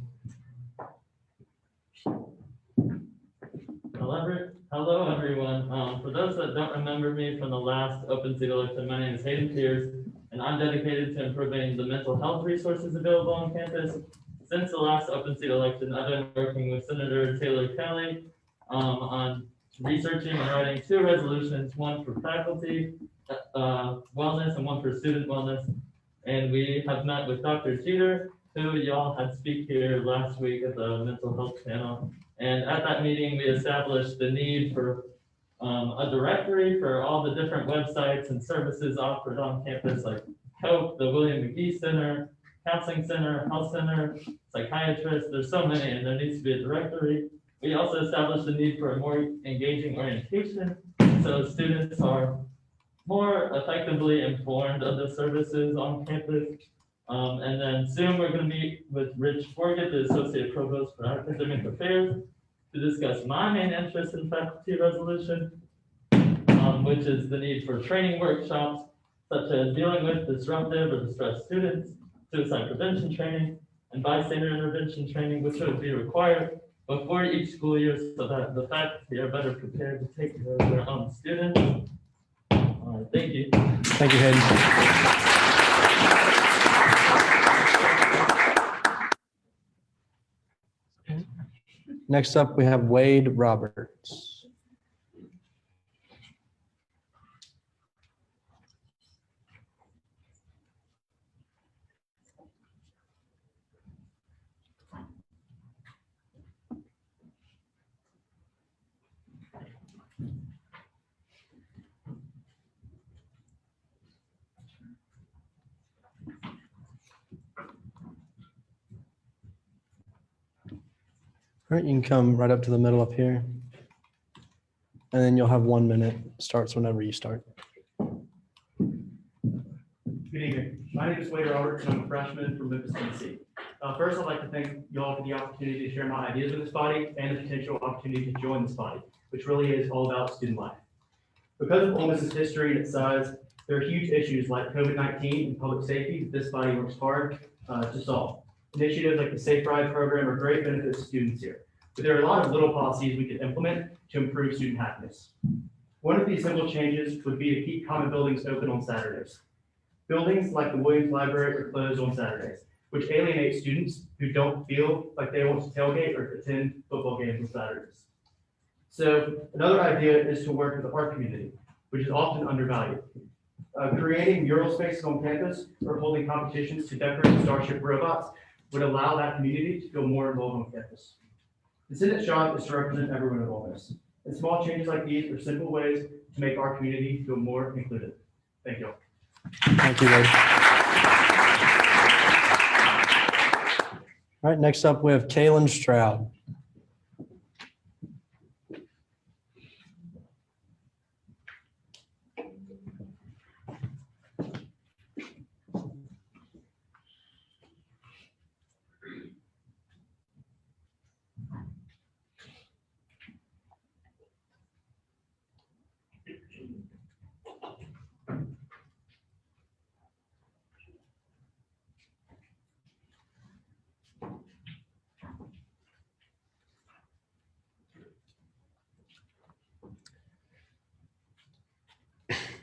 Hello, everyone. For those that don't remember me from the last open seat election, my name is Hayden Pierce, and I'm dedicated to improving the mental health resources available on campus. Since the last open seat election, I've been working with Senator Taylor Kelly on researching and writing 2 resolutions, one for faculty wellness and one for student wellness. And we have met with Dr. Jeter, who y'all had speak here last week at the mental health panel. And at that meeting, we established the need for a directory for all the different websites and services offered on campus, like COPE, the William McGee Center, Counseling Center, Health Center, psychiatrists. There's so many, and there needs to be a directory. We also established the need for a more engaging orientation, so students are more effectively informed of the services on campus. And then soon we're going to meet with Rich Forget, the Associate Provost for Academic Affairs, to discuss my main interest in faculty resolution, which is the need for training workshops, such as dealing with disruptive or distressed students, suicide prevention training, and bystander intervention training, which would be required before each school year so that the faculty are better prepared to take care of their own students. Thank you. Thank you, Hayden. Next up, we have Wade Roberts. All right, you can come right up to the middle up here. And then you'll have 1 minute. Starts whenever you start. Good evening. My name is Wade Roberts, and I'm a freshman from Memphis, Tennessee. First, I'd like to thank you all for the opportunity to share my ideas with this body and the potential opportunity to join this body, which really is all about student life. Because of Ole Miss's history and its size, there are huge issues like COVID-19 and public safety that this body works hard to solve. Initiatives like the Safe Ride program are great benefits to students here, but there are a lot of little policies we could implement to improve student happiness. One of these simple changes would be to keep common buildings open on Saturdays. Buildings like the Williams Library are closed on Saturdays, which alienate students who don't feel like they want to tailgate or attend football games on Saturdays. So another idea is to work with the art community, which is often undervalued. Creating mural spaces on campus or holding competitions to decorate Starship robots would allow that community to feel more involved on campus. The Senate's job is to represent everyone in Ole Miss, and small changes like these are simple ways to make our community feel more included. Thank you. Thank you, Wade. All right, next up, we have Kaylin Stroud.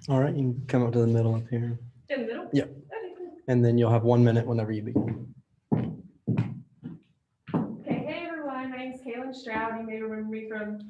All right, you can come up to the middle up here. In the middle? Yep. Okay, cool. And then you'll have 1 minute whenever you begin. Okay, hey everyone, my name is Kaylin Stroud. You may remember me from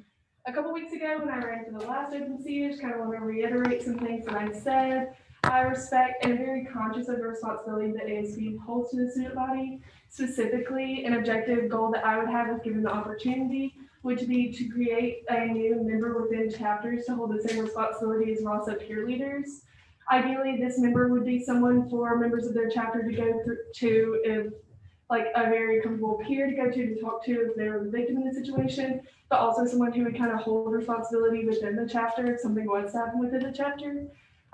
a couple weeks ago when I ran for the last open seat. I just kind of want to reiterate some things that I said. I respect and am very conscious of the responsibility that ASB holds to the student body. Specifically, an objective goal that I would have if given the opportunity would be to create a new member within chapters to hold the same responsibility as ROSA peer leaders. Ideally, this member would be someone for members of their chapter to go through to if like a very comfortable peer to go to talk to if they were the victim in the situation, but also someone who would kind of hold responsibility within the chapter if something was to happen within the chapter.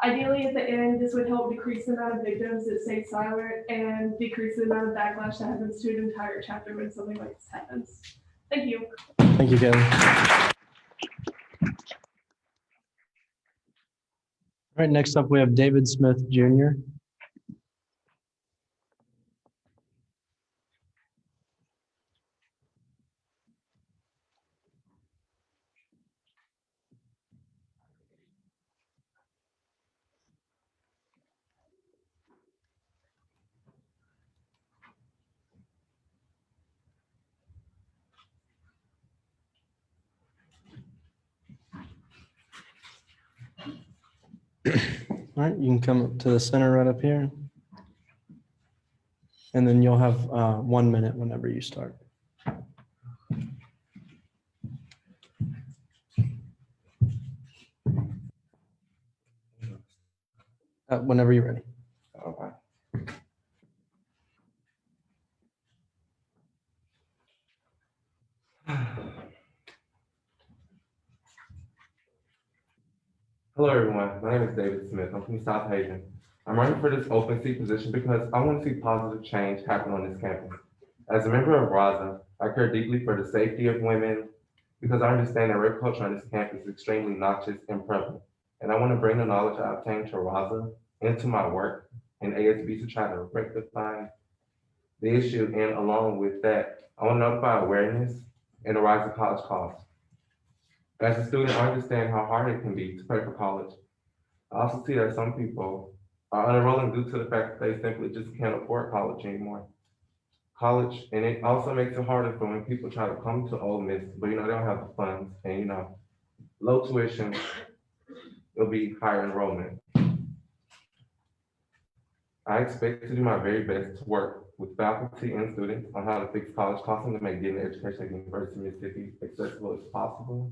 Ideally, at the end, this would help decrease the amount of victims that stay silent and decrease the amount of backlash that happens to an entire chapter when something like this happens. Thank you. Thank you, Kevin. All right, next up, we have David Smith, Jr. All right, you can come up to the center right up here. And then you'll have 1 minute whenever you start. Whenever you're ready. Okay. Hello, everyone. My name is David Smith. I'm from South Haven. I'm running for this open seat position because I want to see positive change happen on this campus. As a member of RASA, I care deeply for the safety of women because I understand that rape culture on this campus is extremely noxious and prevalent. And I want to bring the knowledge I obtained to RASA into my work in ASB to try to rectify the issue. And along with that, I want to notify awareness and the rise of college costs. As a student, I understand how hard it can be to pay for college. I also see that some people are unenrolling due to the fact that they simply just can't afford college anymore. And it also makes it harder for when people try to come to Ole Miss, but they don't have the funds, and low tuition, it'll be higher enrollment. I expect to do my very best to work with faculty and students on how to fix college costs and to make getting education at the University of Mississippi accessible as possible.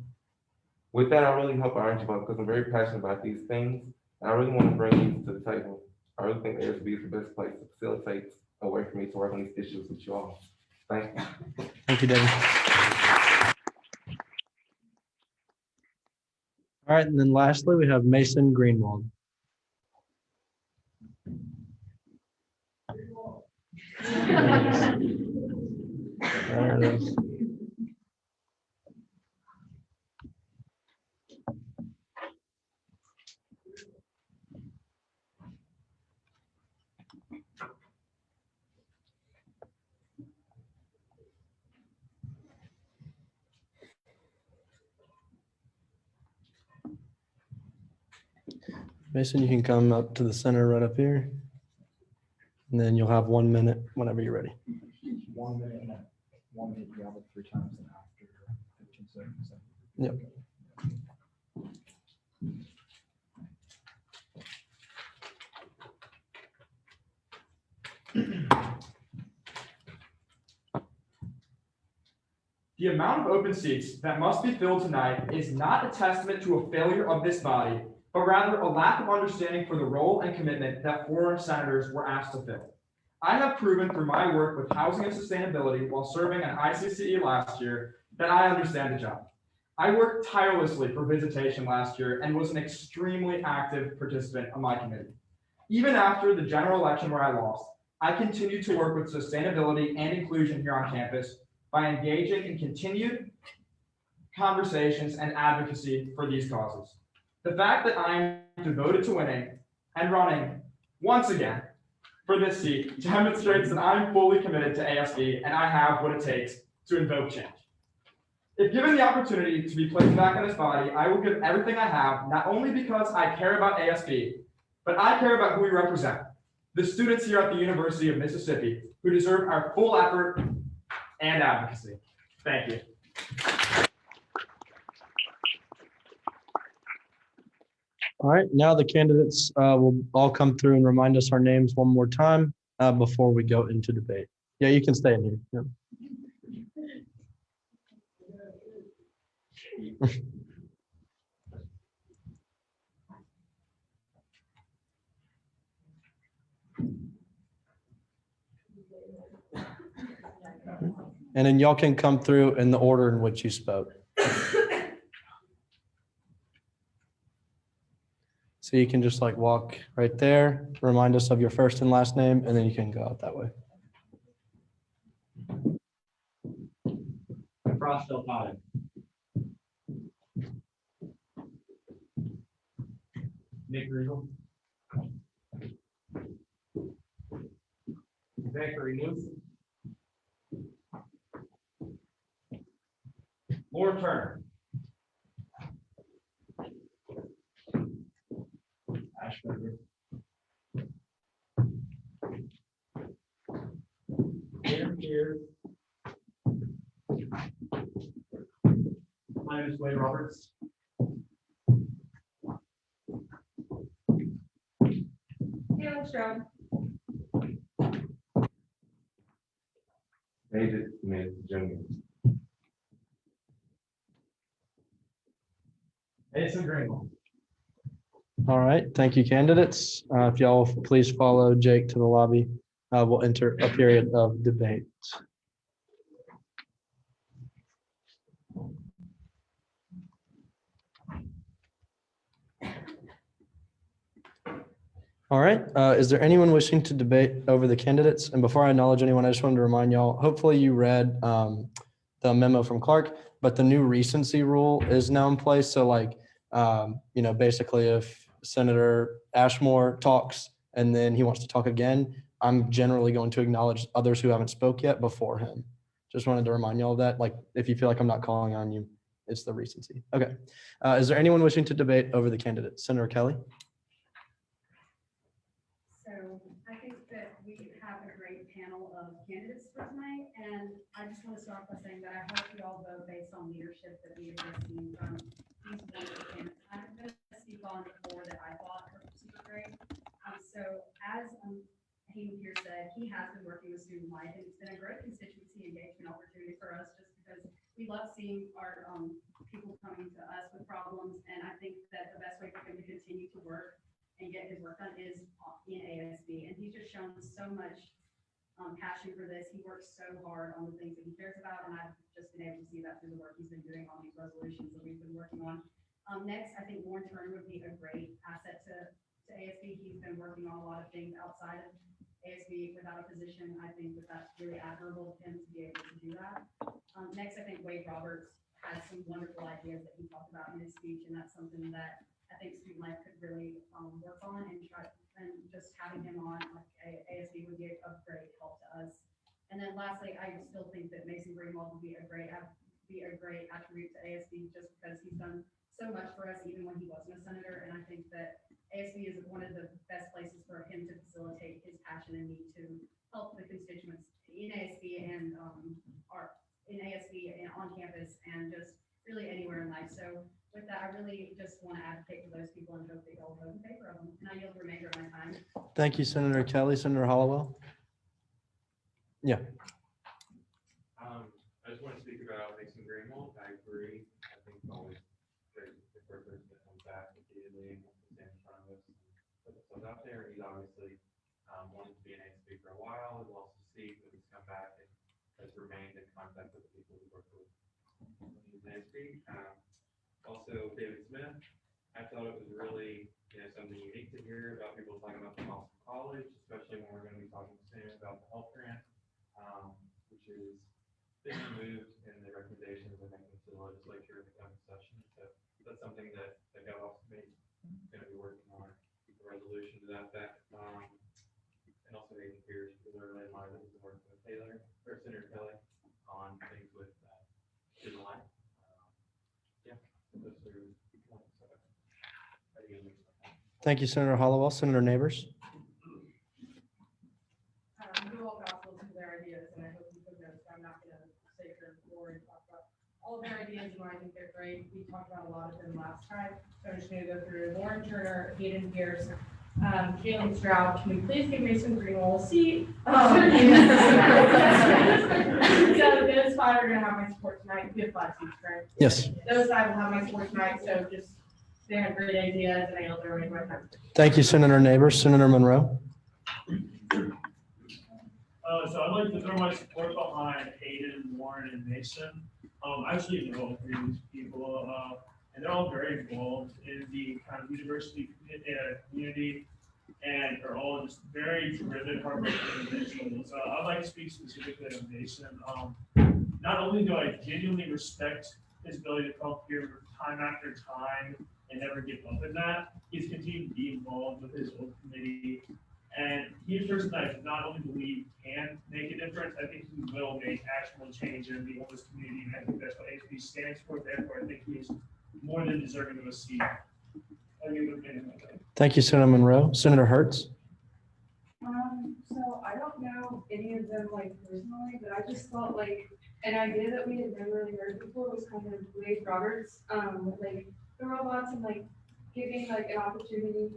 With that, I really hope I earned your vote because I'm very passionate about these things, and I really want to bring these to the table. I really think ASB is the best place to facilitate a way for me to work on these issues with you all. Thank you. Thank you, David. All right, and then lastly, we have Mason Greenwald. There it is. Mason, you can come up to the center right up here. And then you'll have 1 minute whenever you're ready. 1 minute and 1 minute, you have it 3 times and after 15 seconds. Yep. The amount of open seats that must be filled tonight is not a testament to a failure of this body, but rather a lack of understanding for the role and commitment that foreign senators were asked to fill. I have proven through my work with housing and sustainability while serving on ICCE last year that I understand the job. I worked tirelessly for visitation last year and was an extremely active participant on my committee. Even after the general election where I lost, I continued to work with sustainability and inclusion here on campus by engaging in continued conversations and advocacy for these causes. The fact that I am devoted to winning and running once again for this seat demonstrates that I'm fully committed to ASB and I have what it takes to invoke change. If given the opportunity to be placed back in this body, I will give everything I have, not only because I care about ASB, but I care about who we represent, the students here at the University of Mississippi, who deserve our full effort and advocacy. Thank you. All right, now the candidates will all come through and remind us our names one more time before we go into debate. Yeah, you can stay in here. Yeah. And then y'all can come through in the order in which you spoke. So you can just like walk right there, remind us of your first and last name, and then you can go out that way. Frost Del Potter. Nick Riegel. Zachary Newsom. Lauren Turner. Ashburger. Aaron Pierce. My name is Wade Roberts. Taylor Strong. David Smith Jr. Edson Greenwell. All right, thank you, candidates. If y'all please follow Jake to the lobby, we'll enter a period of debate. All right, is there anyone wishing to debate over the candidates? And before I acknowledge anyone, I just wanted to remind y'all, hopefully you read the memo from Clark, but the new recency rule is now in place. So like, basically if Senator Ashmore talks and then he wants to talk again, I'm generally going to acknowledge others who haven't spoke yet before him. Just wanted to remind y'all of that. Like, if you feel like I'm not calling on you, it's the recency. Okay. Is there anyone wishing to debate over the candidates? Senator Kelly? So I think that we have a great panel of candidates for tonight, and I just want to start off by saying that I hope you all vote based on leadership that we have seen from these wonderful candidates. I'm going to speak on the four that I thought were super great. So as Hayden Pierce said, he has been working with student life, and it's been a great constituency engagement opportunity for us just because we love seeing our people coming to us with problems, and I think that the best way for him to continue to work and get his work done is in ASB. And he's just shown so much passion for this. He works so hard on the things that he cares about, and I've just been able to see that through the work he's been doing on these resolutions that we've been working on. Next, I think Lauren Turner would be a great asset to ASB. He's been working on a lot of things outside of ASB without a position. I think that that's really admirable of him to be able to do that. Next, I think Wade Roberts has some wonderful ideas that he talked about in his speech, and that's something that I think student life could really work on and try, and just having him on like ASB would be a great help to us. And then lastly, I still think that Mason Greenwald would be a great attribute to ASB just because he's done so much for us even when he wasn't a senator. And I think that ASB is one of the best places for him to facilitate his passion and need to help the constituents in ASB and on campus and just really anywhere in life. So with that, I really just want to advocate for those people and hope that you'll vote in favor of them. And I yield the remainder of my time. Thank you, Senator Kelly. Senator Hollowell? Yeah. I just want to speak about Mason Greenwald. I agree. I think it's always great if we're person that comes back repeatedly and wants to stand in front of us and put themselves out there. He's obviously wanted to be an ASB for a while and lost his seat, but he's come back and has remained in contact with the people he worked with when he was an ASB. Also, David Smith. I thought it was really something unique to hear about people talking about the cost of college, especially when we're going to be talking soon about the health grant, which is being moved in the recommendations we're making to the legislature in the coming session. So that's something that the Governor Committee is going to be working on a resolution to that effect. And also Hayden Pierce, because I really admire that he's been working with Senator Kelly on things with student life. Thank you, Senator Hollowell. Senator Neighbors. You all got those their ideas, and I hope you took notes. I'm not gonna say for floor and talk about all of their ideas, and I think they're great. We talked about a lot of them last time, so I'm just gonna go through Warren Turner, Hayden Pierce, Jalen Stroud. Can we please give Mason Greenwell a seat? So those five are gonna have my support tonight. We have 5 seats, right? Yes. Those 5 will have my support tonight, so just, they have great ideas, and I know they're running my time. Thank you, Senator Neighbors. Senator Monroe. So I'd like to throw my support behind Hayden, Warren, and Mason. I actually know all 3 of these people, and they're all very involved in the kind of university community, and are all just very driven, hardworking individuals. I'd like to speak specifically on Mason. Not only do I genuinely respect his ability to come up here time after time and never give up in that, he's continued to be involved with his own committee. And he's a person that I not only believe can make a difference, I think he will make actual change in the homeless community. And I think that's what ASB stands for. Therefore, I think he's more than deserving of a seat. I'll give it a minute. Thank you, Senator Monroe. Senator Hertz. So I don't know any of them like personally, but I just felt like an idea that we had never really heard before was kind of Wade Roberts, with like the robots and like giving like an opportunity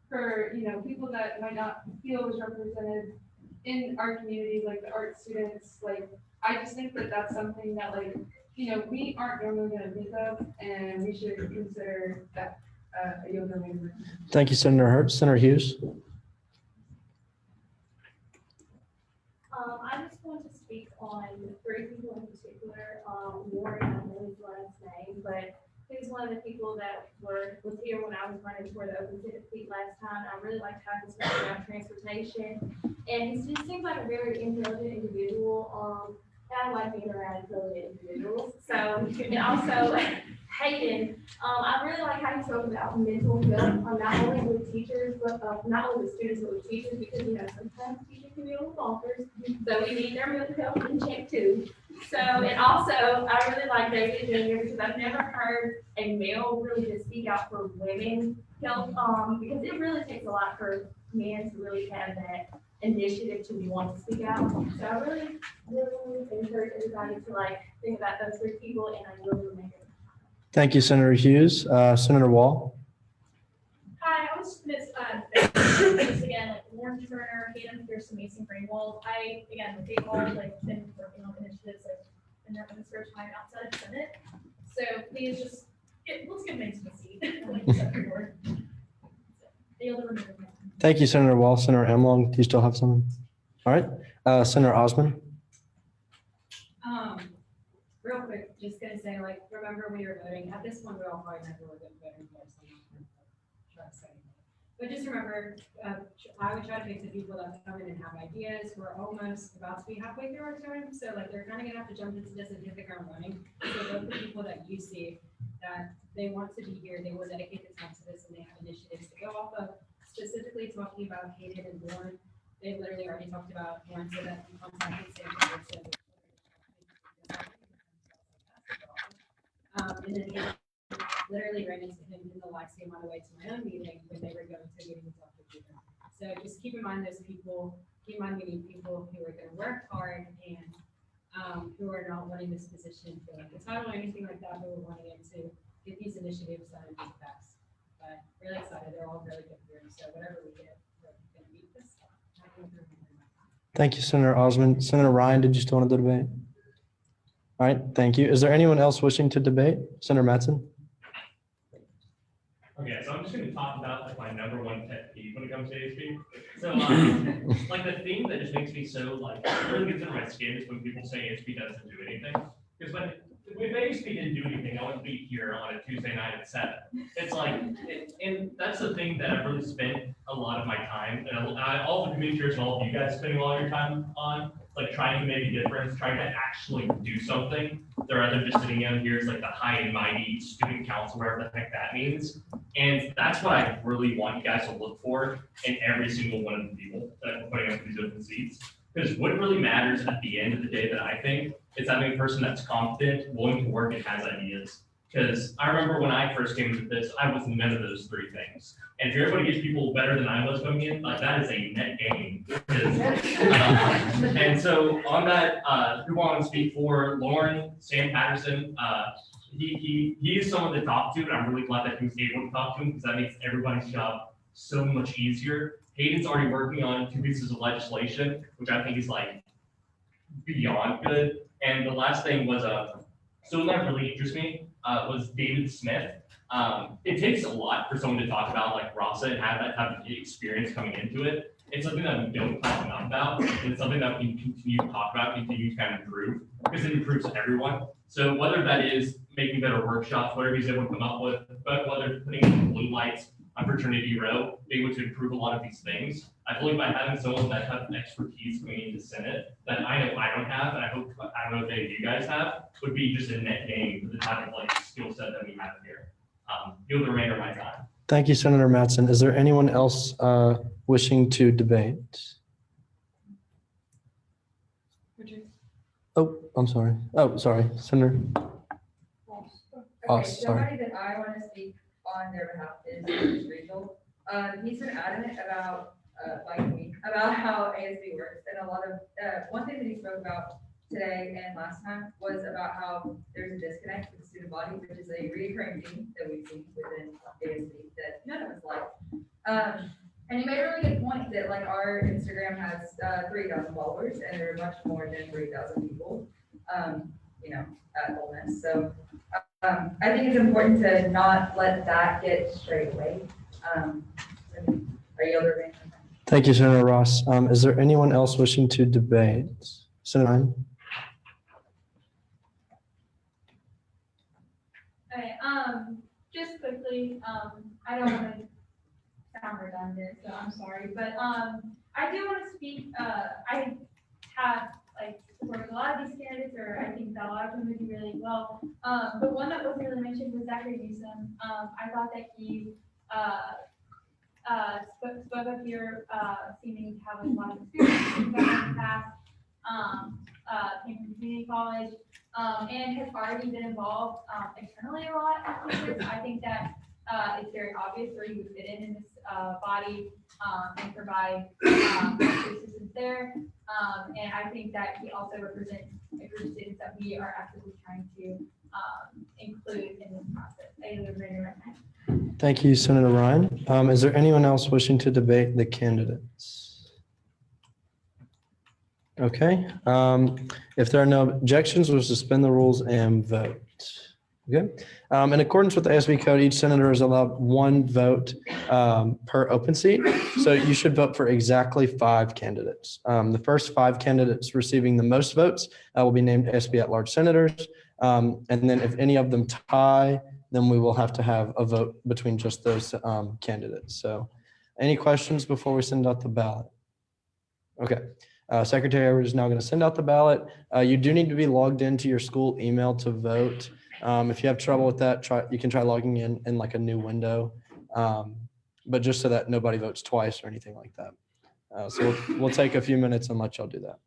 for, you know, people that might not feel as represented in our community, like the art students. Like, I just think that that's something that, like, you know, we aren't normally gonna think of, and we should consider that a younger member. Thank you, Senator Hertz. Senator Hughes. I just want to speak on 3 people in particular. Warren, I don't know his last name, but he was one of the people that was here when I was running for the open seat last time. I really liked how he spoke about transportation, and he just seems like a very intelligent individual. I like being around intelligent individuals. So, and also Hayden, I really like how you spoke about mental health, not only with teachers, but not only with students, but with teachers, because, you know, sometimes teachers can be a little bonkers, so we need their mental health in check too. So, and also, I really like David Jr. because I've never heard a male really just speak out for women's health, because it really takes a lot for men to really have that initiative to want to speak out. So I really encourage everybody to like think about those 3 people, and I will remember. Thank you, Senator Hughes. Senator Wall. Hi, I was just again, like Warren Turner, Hayden Pierce, and Mason Greenwald. They all like been working on initiatives like in their own spare time outside of Senate. So please just let's give Mason a seat. Like you said before. They'll remember me. Thank you, Senator Wall. Senator Emlong, do you still have something? All right. Senator Osman. Real quick, just gonna say, like, remember when you were voting, at this point, we all probably never would have been voting for, so I'm not gonna try to say anything. But just remember, I would try to pick the people that come in and have ideas. We're almost about to be halfway through our term, so like, they're kind of gonna have to jump into this and hit the ground running. So those are the people that you see that they want to be here, they will dedicate the time to this, and they have initiatives to go off of. Specifically talking about Hayden and Warren, they literally already talked about Warren, so that he contacted Sam. And then he literally ran into him in the Lexi on the way to my own meeting when they were going to meeting with Dr. Peter. So just keep in mind those people, keep in mind meeting people who are gonna work hard and who are not wanting this position for like the title or anything like that, who are wanting it to get these initiatives done and be the best. But really excited, they're all really good groups, so whatever we get, we're gonna beat this. Thank you, Senator Osman. Senator Ryan, did you still want to debate? All right, thank you. Is there anyone else wishing to debate? Senator Mattson? Okay, so I'm just gonna talk about like my number 1 pet peeve when it comes to ASB. So like the thing that just makes me so like, it really gets under my skin is when people say ASB doesn't do anything. Because when if ASB didn't do anything, I wouldn't be here on a Tuesday night at 7. It's like, and that's the thing that I've really spent a lot of my time, and all the community chairs and all of you guys spending a lot of your time on, like trying to make a difference, trying to actually do something. They're either just sitting down here as like the high and mighty student council, whatever the heck that means. And that's what I really want you guys to look for in every single one of the people that are putting up these open seats. Because what really matters at the end of the day that I think is having a person that's competent, willing to work, and has ideas. Because I remember when I first came into this, I was none of those three things. And if you're able to get people better than I was coming in, like that is a net gain. And so on that, we want to speak for Lauren, Sam Patterson. He is someone to talk to, and I'm really glad that he was able to talk to him because that makes everybody's job so much easier. Hayden's already working on 2 pieces of legislation, which I think is like beyond good. And the last thing was someone that really interests me was David Smith. It takes a lot for someone to talk about like RASA and have that type of experience coming into it. It's something that we don't talk enough about, and it's something that we can continue to talk about, continue to kind of improve, because it improves everyone. So whether that is making better workshops, whatever he's able to come up with, but whether putting in blue lights on fraternity row, being able to improve a lot of these things. I believe by having someone that type of expertise coming into Senate that I know I don't have, and I don't know if any of you guys have, would be just a net gain for the type of like skill set that we have here. Yield the remainder of my time. Thank you, Senator Mattson. Is there anyone else wishing to debate? Oh, I'm sorry. Oh, sorry, Senator. Okay, Sorry. somebody that I want to speak on their behalf is Rachel. He's been adamant about, like me, about how ASB works, and a lot of, one thing that he spoke about today and last time was about how there's a disconnect with the student body, which is a recurring theme that we've seen within ASB that none of us like. And he made a really good point that like our Instagram has 3,000 followers, and there are much more than 3,000 people, at Ole Miss. So I think it's important to not let that get straight away. Are you over? Thank you, Senator Ross. Is there anyone else wishing to debate? Senator Ryan? Okay, just quickly, I don't want to sound redundant, so I'm sorry, but, I do want to speak, I have, supported a lot of these candidates, or I think that a lot of them would do really well. But one that wasn't really mentioned was Zachary Newsom. I thought that he, spoke up here, seeming to have a lot of experience in the past, came from community college, and has already been involved, externally a lot on campus. I think that, it's very obvious where he would fit in this, body, and provide, assistance there. And I think that he also represents a group of students that we are actively trying to, include in this process. I would recommend. Thank you, Senator Ryan. Is there anyone else wishing to debate the candidates? Okay. If there are no objections, we'll suspend the rules and vote. Okay. In accordance with the ASB code, each senator is allowed 1 vote per open seat. So you should vote for exactly 5 candidates. The first 5 candidates receiving the most votes will be named ASB at-large senators. And then if any of them tie, then we will have to have a vote between just those candidates. So any questions before we send out the ballot? Okay. Secretary is now going to send out the ballot. You do need to be logged into your school email to vote. If you have trouble with that, you can try logging in like a new window, but just so that nobody votes twice or anything like that. So we'll take a few minutes and let y'all do that.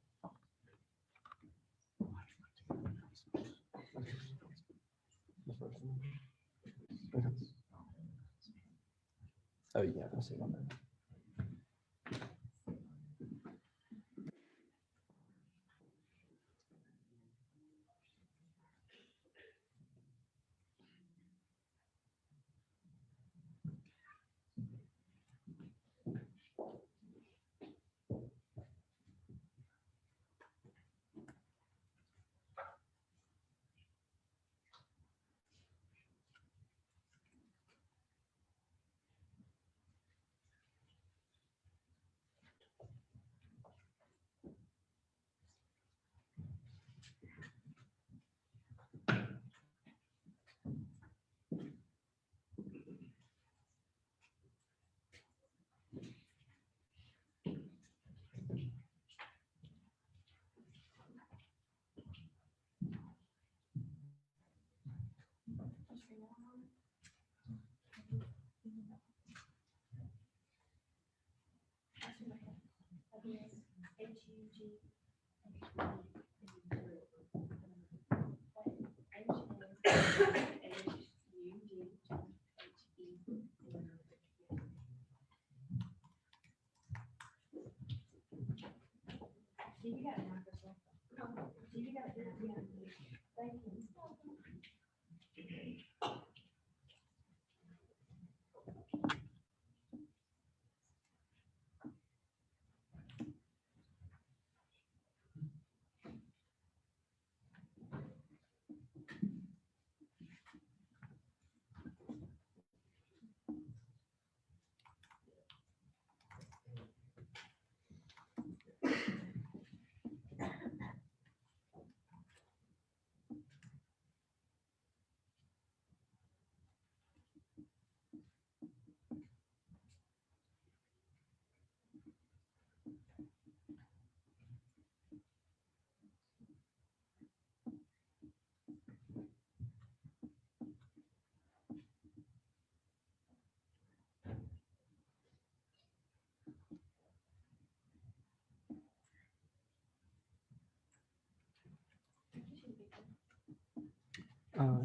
Oh yeah, I see one there.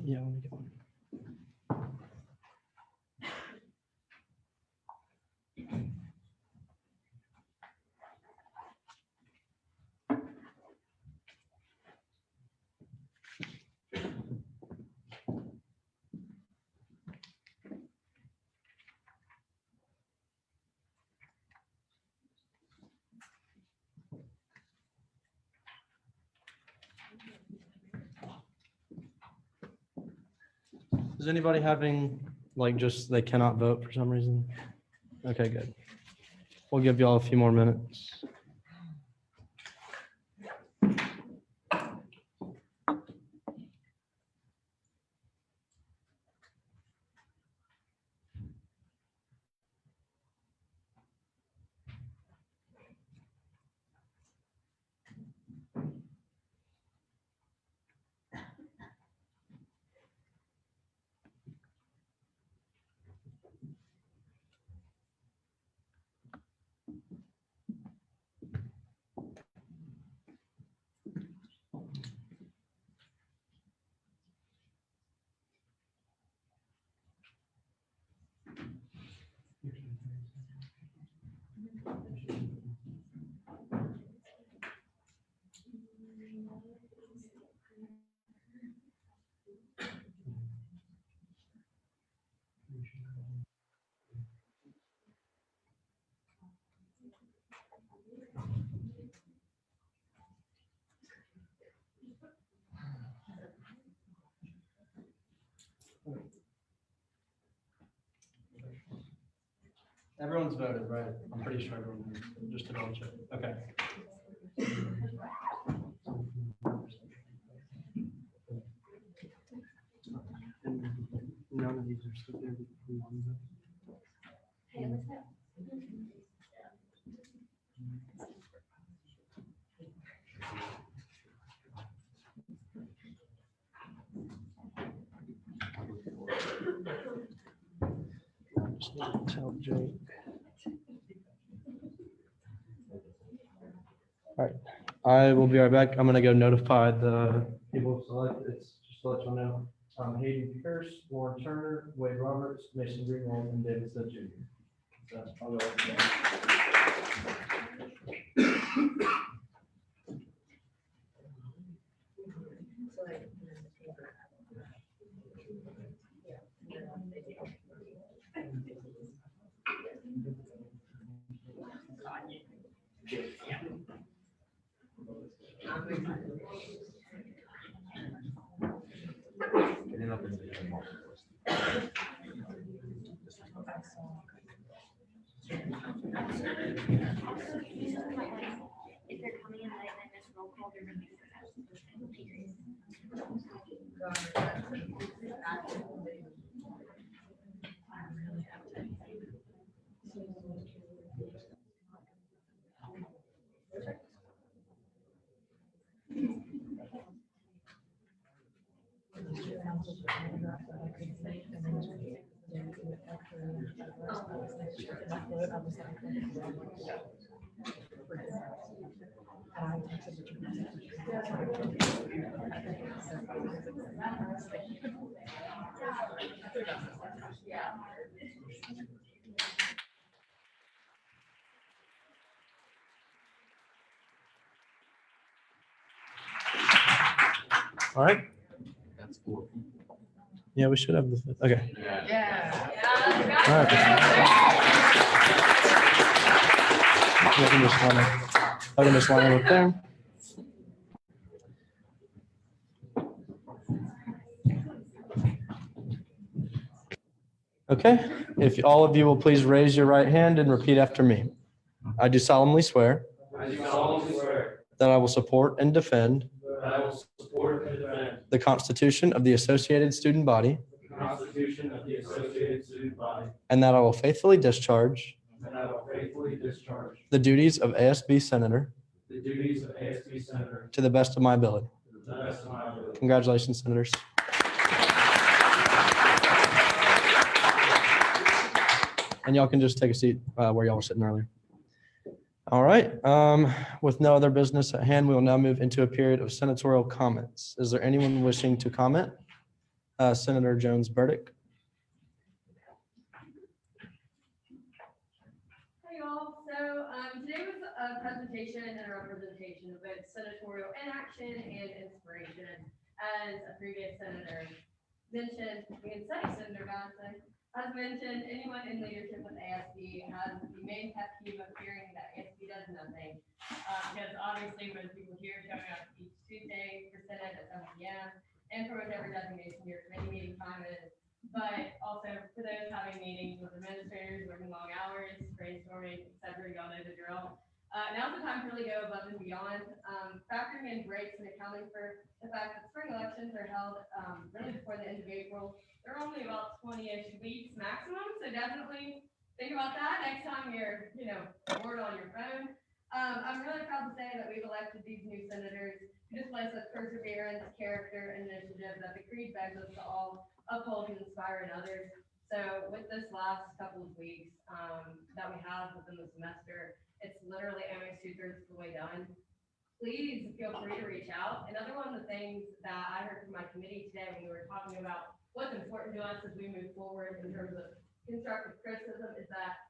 Yeah, let me get one. Is anybody having, like, just they cannot vote for some reason? Okay, good. We'll give y'all a few more minutes. Everyone's voted, right? I'm pretty sure everyone, just to double check. Okay. And none of these are still there. Hey, what's up? Just need to tell Jake. All right, I will be right back. I'm gonna go notify the people selected. It's just to let you know. Hayden Pierce, Warren Turner, Wade Roberts, Mason Greenwald, and David Smith Jr. So I'll go. If they're coming in late, then just roll call their review. All right. That's cool. Yeah, we should have the fifth. Okay. Yeah. All right. I can just line it up there. Okay, if all of you will please raise your right hand and repeat after me. I do solemnly swear I do solemnly swear that I will support and defend that I will support and defend the Constitution of the Associated Student Body, the Constitution of the Associated Student Body, and that I will faithfully discharge and I will faithfully discharge the duties of ASB Senator the duties of ASB Senator to the best of my ability. to the best of my ability. Congratulations, Senators. And y'all can just take a seat where y'all were sitting earlier. All right, with no other business at hand, we will now move into a period of senatorial comments. Is there anyone wishing to comment? Senator Jones-Burdick. Hey y'all, so today was a presentation and a representation of both senatorial inaction and inspiration. As a previous senator mentioned, Senator Johnson has mentioned, anyone in leadership with ASB has the main pet peeve of hearing that ASB does nothing. Because obviously when people here showing up each Tuesday for Senate at 7 p.m. and for whatever designation your committee meeting time is, but also for those having meetings with administrators, working long hours, brainstorming, etc., y'all know the drill. Now's the time to really go above and beyond, factoring in breaks and accounting for the fact that spring elections are held really before the end of April. They're only about 20-ish weeks maximum, so definitely think about that next time you're, bored on your phone. I'm really proud to say that we've elected these new senators who display such perseverance, character, and initiative that the creed begs us to all uphold and inspire in others. So with this last couple of weeks that we have within the semester, it's literally almost 2/3 of the way done. Please feel free to reach out. Another one of the things that I heard from my committee today when we were talking about what's important to us as we move forward in terms of constructive criticism is that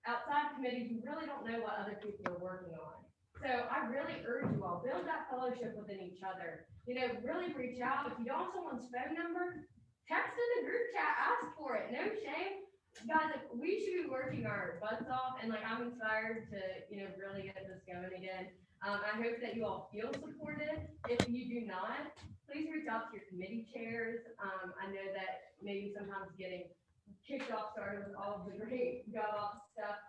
outside committees, you really don't know what other people are working on. So I really urge you all, build that fellowship within each other. Really reach out. If you don't have someone's phone number, text in the group chat, ask for it. No shame. Guys, we should be working our butts off, and I'm inspired to, really get this going again. I hope that you all feel supported. If you do not, please reach out to your committee chairs. I know that maybe sometimes getting kicked off started with all of the great gov stuff,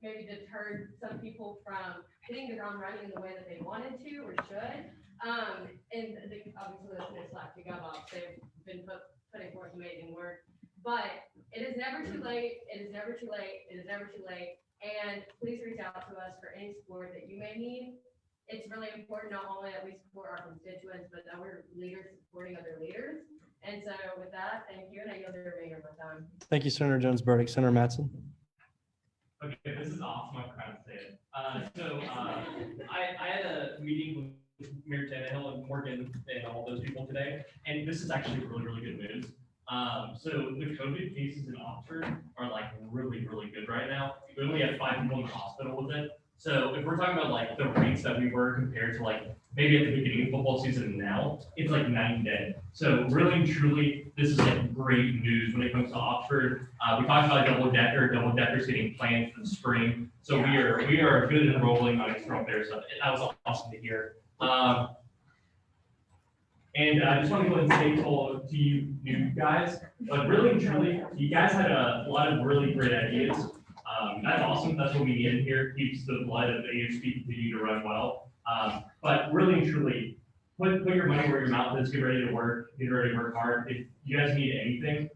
maybe deterred some people from hitting the ground running in the way that they wanted to or should. And obviously there's no slack to GovOps. They've been putting forth amazing work. But it is never too late. It is never too late. It is never too late. And please reach out to us for any support that you may need. It's really important not only that we support our constituents, but that we're leaders supporting other leaders. And so with that, thank you, and I yield the remainder of my time. Thank you, Senator Jones-Burdick. Senator Mattson. Okay, this is awesome. I'm proud to say it. I had a meeting with Mayor Tannehill and Morgan and all those people today, and this is actually really, really good news. So the COVID cases in Oxford are really, really good right now. We only have 5 people in the hospital with it. So if we're talking about the rates that we were compared to maybe at the beginning of football season now, it's night and day. So really and truly, this is great news when it comes to Oxford. We talked about double deckers getting planned for the spring. So we are good and rolling on external there. So that was awesome to hear. And I just want to go ahead and say to you new guys, but really and truly, you guys had a lot of really great ideas. That's awesome. That's what we need in here. Keeps the blood of ASB continue to run well. But really and truly, put your money where your mouth is. Get ready to work. Get ready to work hard. If you guys need anything,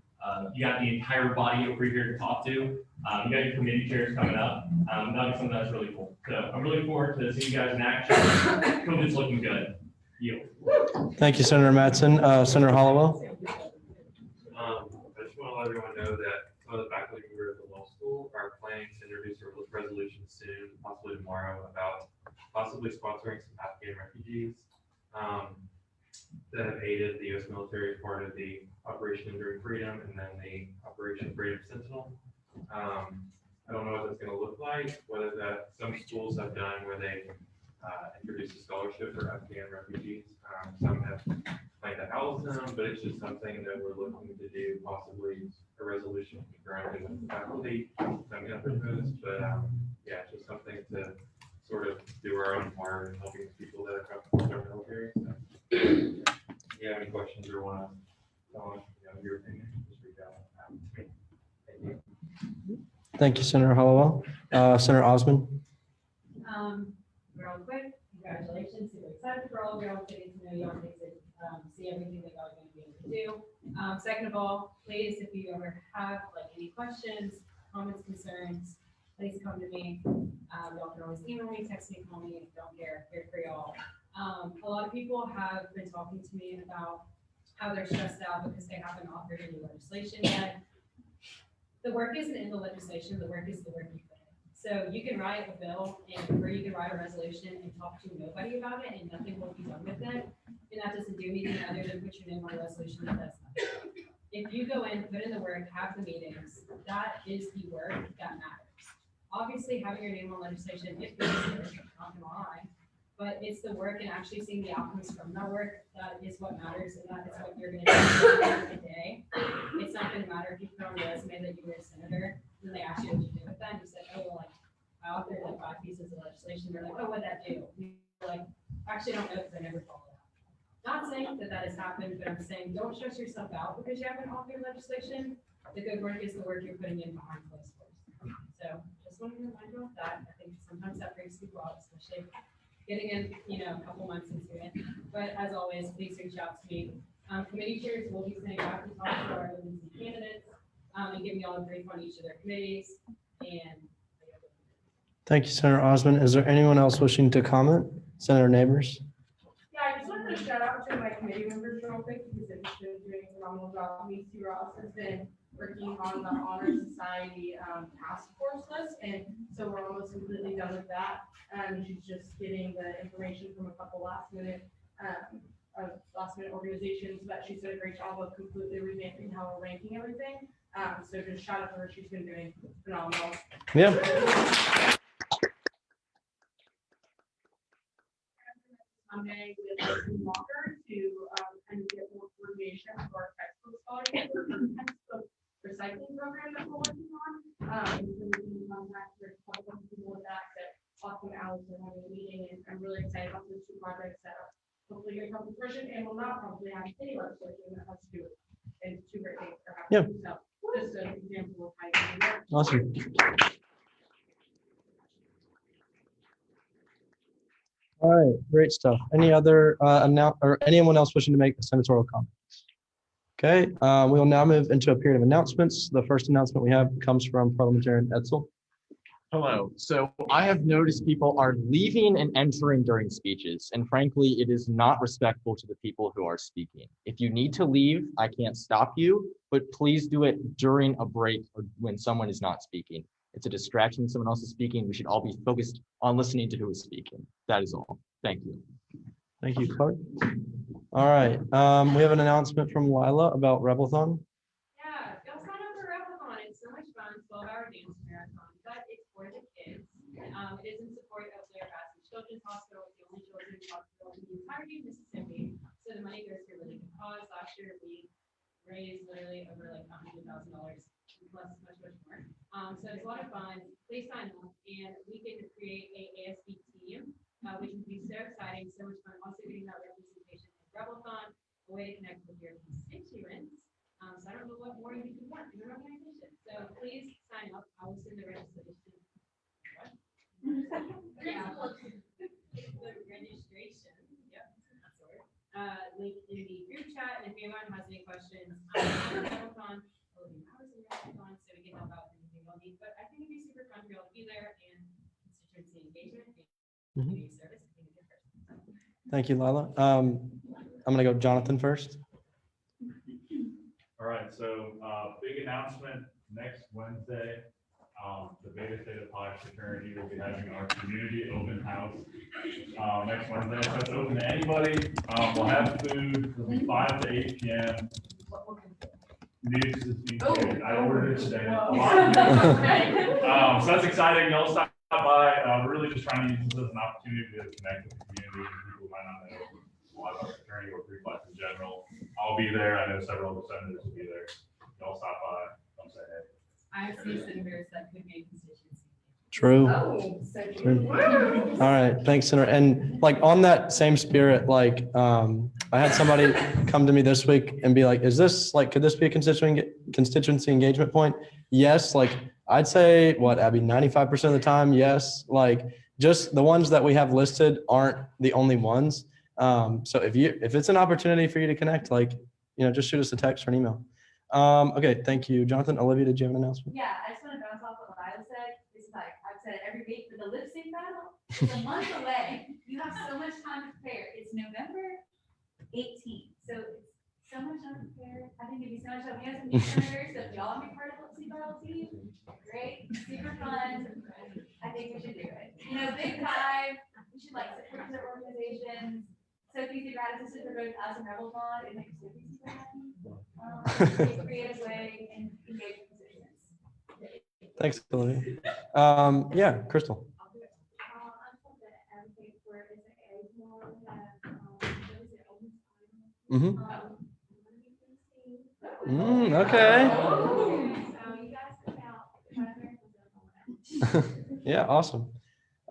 you got the entire body over here to talk to. You got your committee chairs coming up. That'll be something that's really cool. So I'm really looking forward to seeing you guys in action. COVID's looking good. Thank you, Senator Mattson. Senator Hollowell. I just want to let everyone know that some of the faculty members of the law school are planning to introduce a resolution soon, possibly tomorrow, about possibly sponsoring some Afghan refugees that have aided the U.S. military as part of the Operation Enduring Freedom and then the Operation Freedom Sentinel. I don't know what that's going to look like, whether that some schools have done where they introduce a scholarship for Afghan refugees. Some have plan to house them, but it's just something that we're looking to do, possibly a resolution concurrently with the faculty, some other posts, but, yeah, just something to sort of do our own part in helping people that are coming from the military. So, if you have any questions or want to, your opinion, just reach out. Thank you. Thank you, Senator Hollowell. Senator Osmond. Real quick, congratulations, super excited for all of y'all getting to know y'all, things that, see everything that y'all are going to be able to do. Second of all, please, if you ever have like any questions, comments, concerns, please come to me. Y'all can always email me, text me, call me, don't care, here for y'all. A lot of people have been talking to me about how they're stressed out because they haven't authored any legislation yet. The work isn't in the legislation, the work is the work you put in. So you can write a bill or you can write a resolution and talk to nobody about it and nothing will be done with it. And that doesn't do anything other than put your name on a resolution that does nothing. If you go in, put in the work, have the meetings, that is the work that matters. Obviously, having your name on legislation, it feels good, not gonna lie, but it's the work and actually seeing the outcomes from that work that is what matters, and that is what you're gonna do at the end of the day. It's not gonna matter if you put on a resume that you were a senator, and they ask you what you do with that, and you said, oh, well, like, I authored like 5 pieces of legislation. They're like, oh, what'd that do? You're like, actually, I don't know because I never followed up. Not saying that that has happened, but I'm saying don't stress yourself out because you haven't authored legislation. The good work is the work you're putting in behind closed doors. So just wanted to remind you of that. I think sometimes that freaks people out, especially getting in, a couple months into it. But as always, please reach out to me. Committee chairs will be sending out to talk to our open candidates and giving y'all a brief on each of their committees. And Thank you, Senator Osmond. Is there anyone else wishing to comment? Senator Neighbors. Yeah, I just wanted to shout out to my committee members real quick because they've been doing a phenomenal job. Lucy Ross has been working on the Honor Society task force list, and so we're almost completely done with that. She's just getting the information from a couple last minute organizations, but she's done a great job of completely revamping how we're ranking everything. So just shout out to her. She's been doing phenomenal. Yeah. Monday with Walker to kind of get more coordination for our textbook scholarship or textbook recycling program that we're working on. So we can contact with a couple of people with that awesome hours and having a meeting, and I'm really excited about those 2 projects that are hopefully going to come to fruition and will not probably have any legislation that has to do with it. And 2 great things are happening. So just an example of how you can work. Awesome. All right, great stuff. Any other or anyone else wishing to make a senatorial comment? Okay, we will now move into a period of announcements. The first announcement we have comes from Parliamentarian Edsel. Hello. So I have noticed people are leaving and entering during speeches, and frankly, it is not respectful to the people who are speaking. If you need to leave, I can't stop you, but please do it during a break or when someone is not speaking. It's a distraction when someone else is speaking. We should all be focused on listening to who is speaking. That is all. Thank you. Thank you, Clark. All right, we have an announcement from Lila about Rebelthon. yeah, go sign up for Replica. It's so much fun, 12-hour dance marathon, but it's for the kids. It is in support of Blair Bassett Children's Hospital. It's the only children's hospital in the entirety of Mississippi. So the money goes to a really good cause. Last year we raised literally over like $100,000 plus much more. So it's a lot of fun. Please sign up, and we get to create a ASB team, which would be so exciting, so much fun. Also getting that representation in Rebelthon, a way to connect with your constituents. So I don't know what more you can want in your organization. So please sign up. I will send the registration. What? Yeah. The registration. Yep, that's the word. Link in the group chat. And if anyone has any questions, Rebelthon. So we can help out with anything you'll need. But I think it'd be super fun for y'all to be there and constituency engagement and community service. I think it's good. Thank you, Lila. I'm going to go Jonathan first. All right, so big announcement next Wednesday. The Beta Theta Pi fraternity will be having our community open house next Wednesday. So it's open to anybody. We'll have food. It'll be 5 to 8 p.m. News is being created. I ordered it today. So that's exciting. Y'all stop by. We're really just trying to use this as an opportunity to connect with the community and people who might not know lot about fraternity or free flights in general. I'll be there. I know several of the senators will be there. Y'all stop by, come say hey. I have seen senators that could be constituency. True. Oh, so True. All right, thanks, Senator. And like on that same spirit, like I had somebody come to me this week and be like, is this like, could this be a constituency engagement point? Yes, like I'd say what, Abby, 95% of the time, yes. Like just the ones that we have listed aren't the only ones. So if it's an opportunity for you to connect, like, just shoot us a text or an email. Okay, thank you. Jonathan, Olivia, did you have an announcement? Yeah, I just want to bounce off what Lila said. It's like, I've said it every week, but the lip sync battle is a month away. You have so much time to prepare. It's November 18th. So it's so much time to prepare. I think it'd be so much fun. We have some new senators, so if y'all want to be part of the lip sync battle team, great, super fun. I think we should do it. Big five, we should like support their organizations. Sophie's the grad assistant for both us and Rebel Bond. It makes Sophie super happy. In a creative way and engage with positions. Thanks, Olivia. Yeah, Crystal. Mm-hmm. Okay. Yeah, awesome.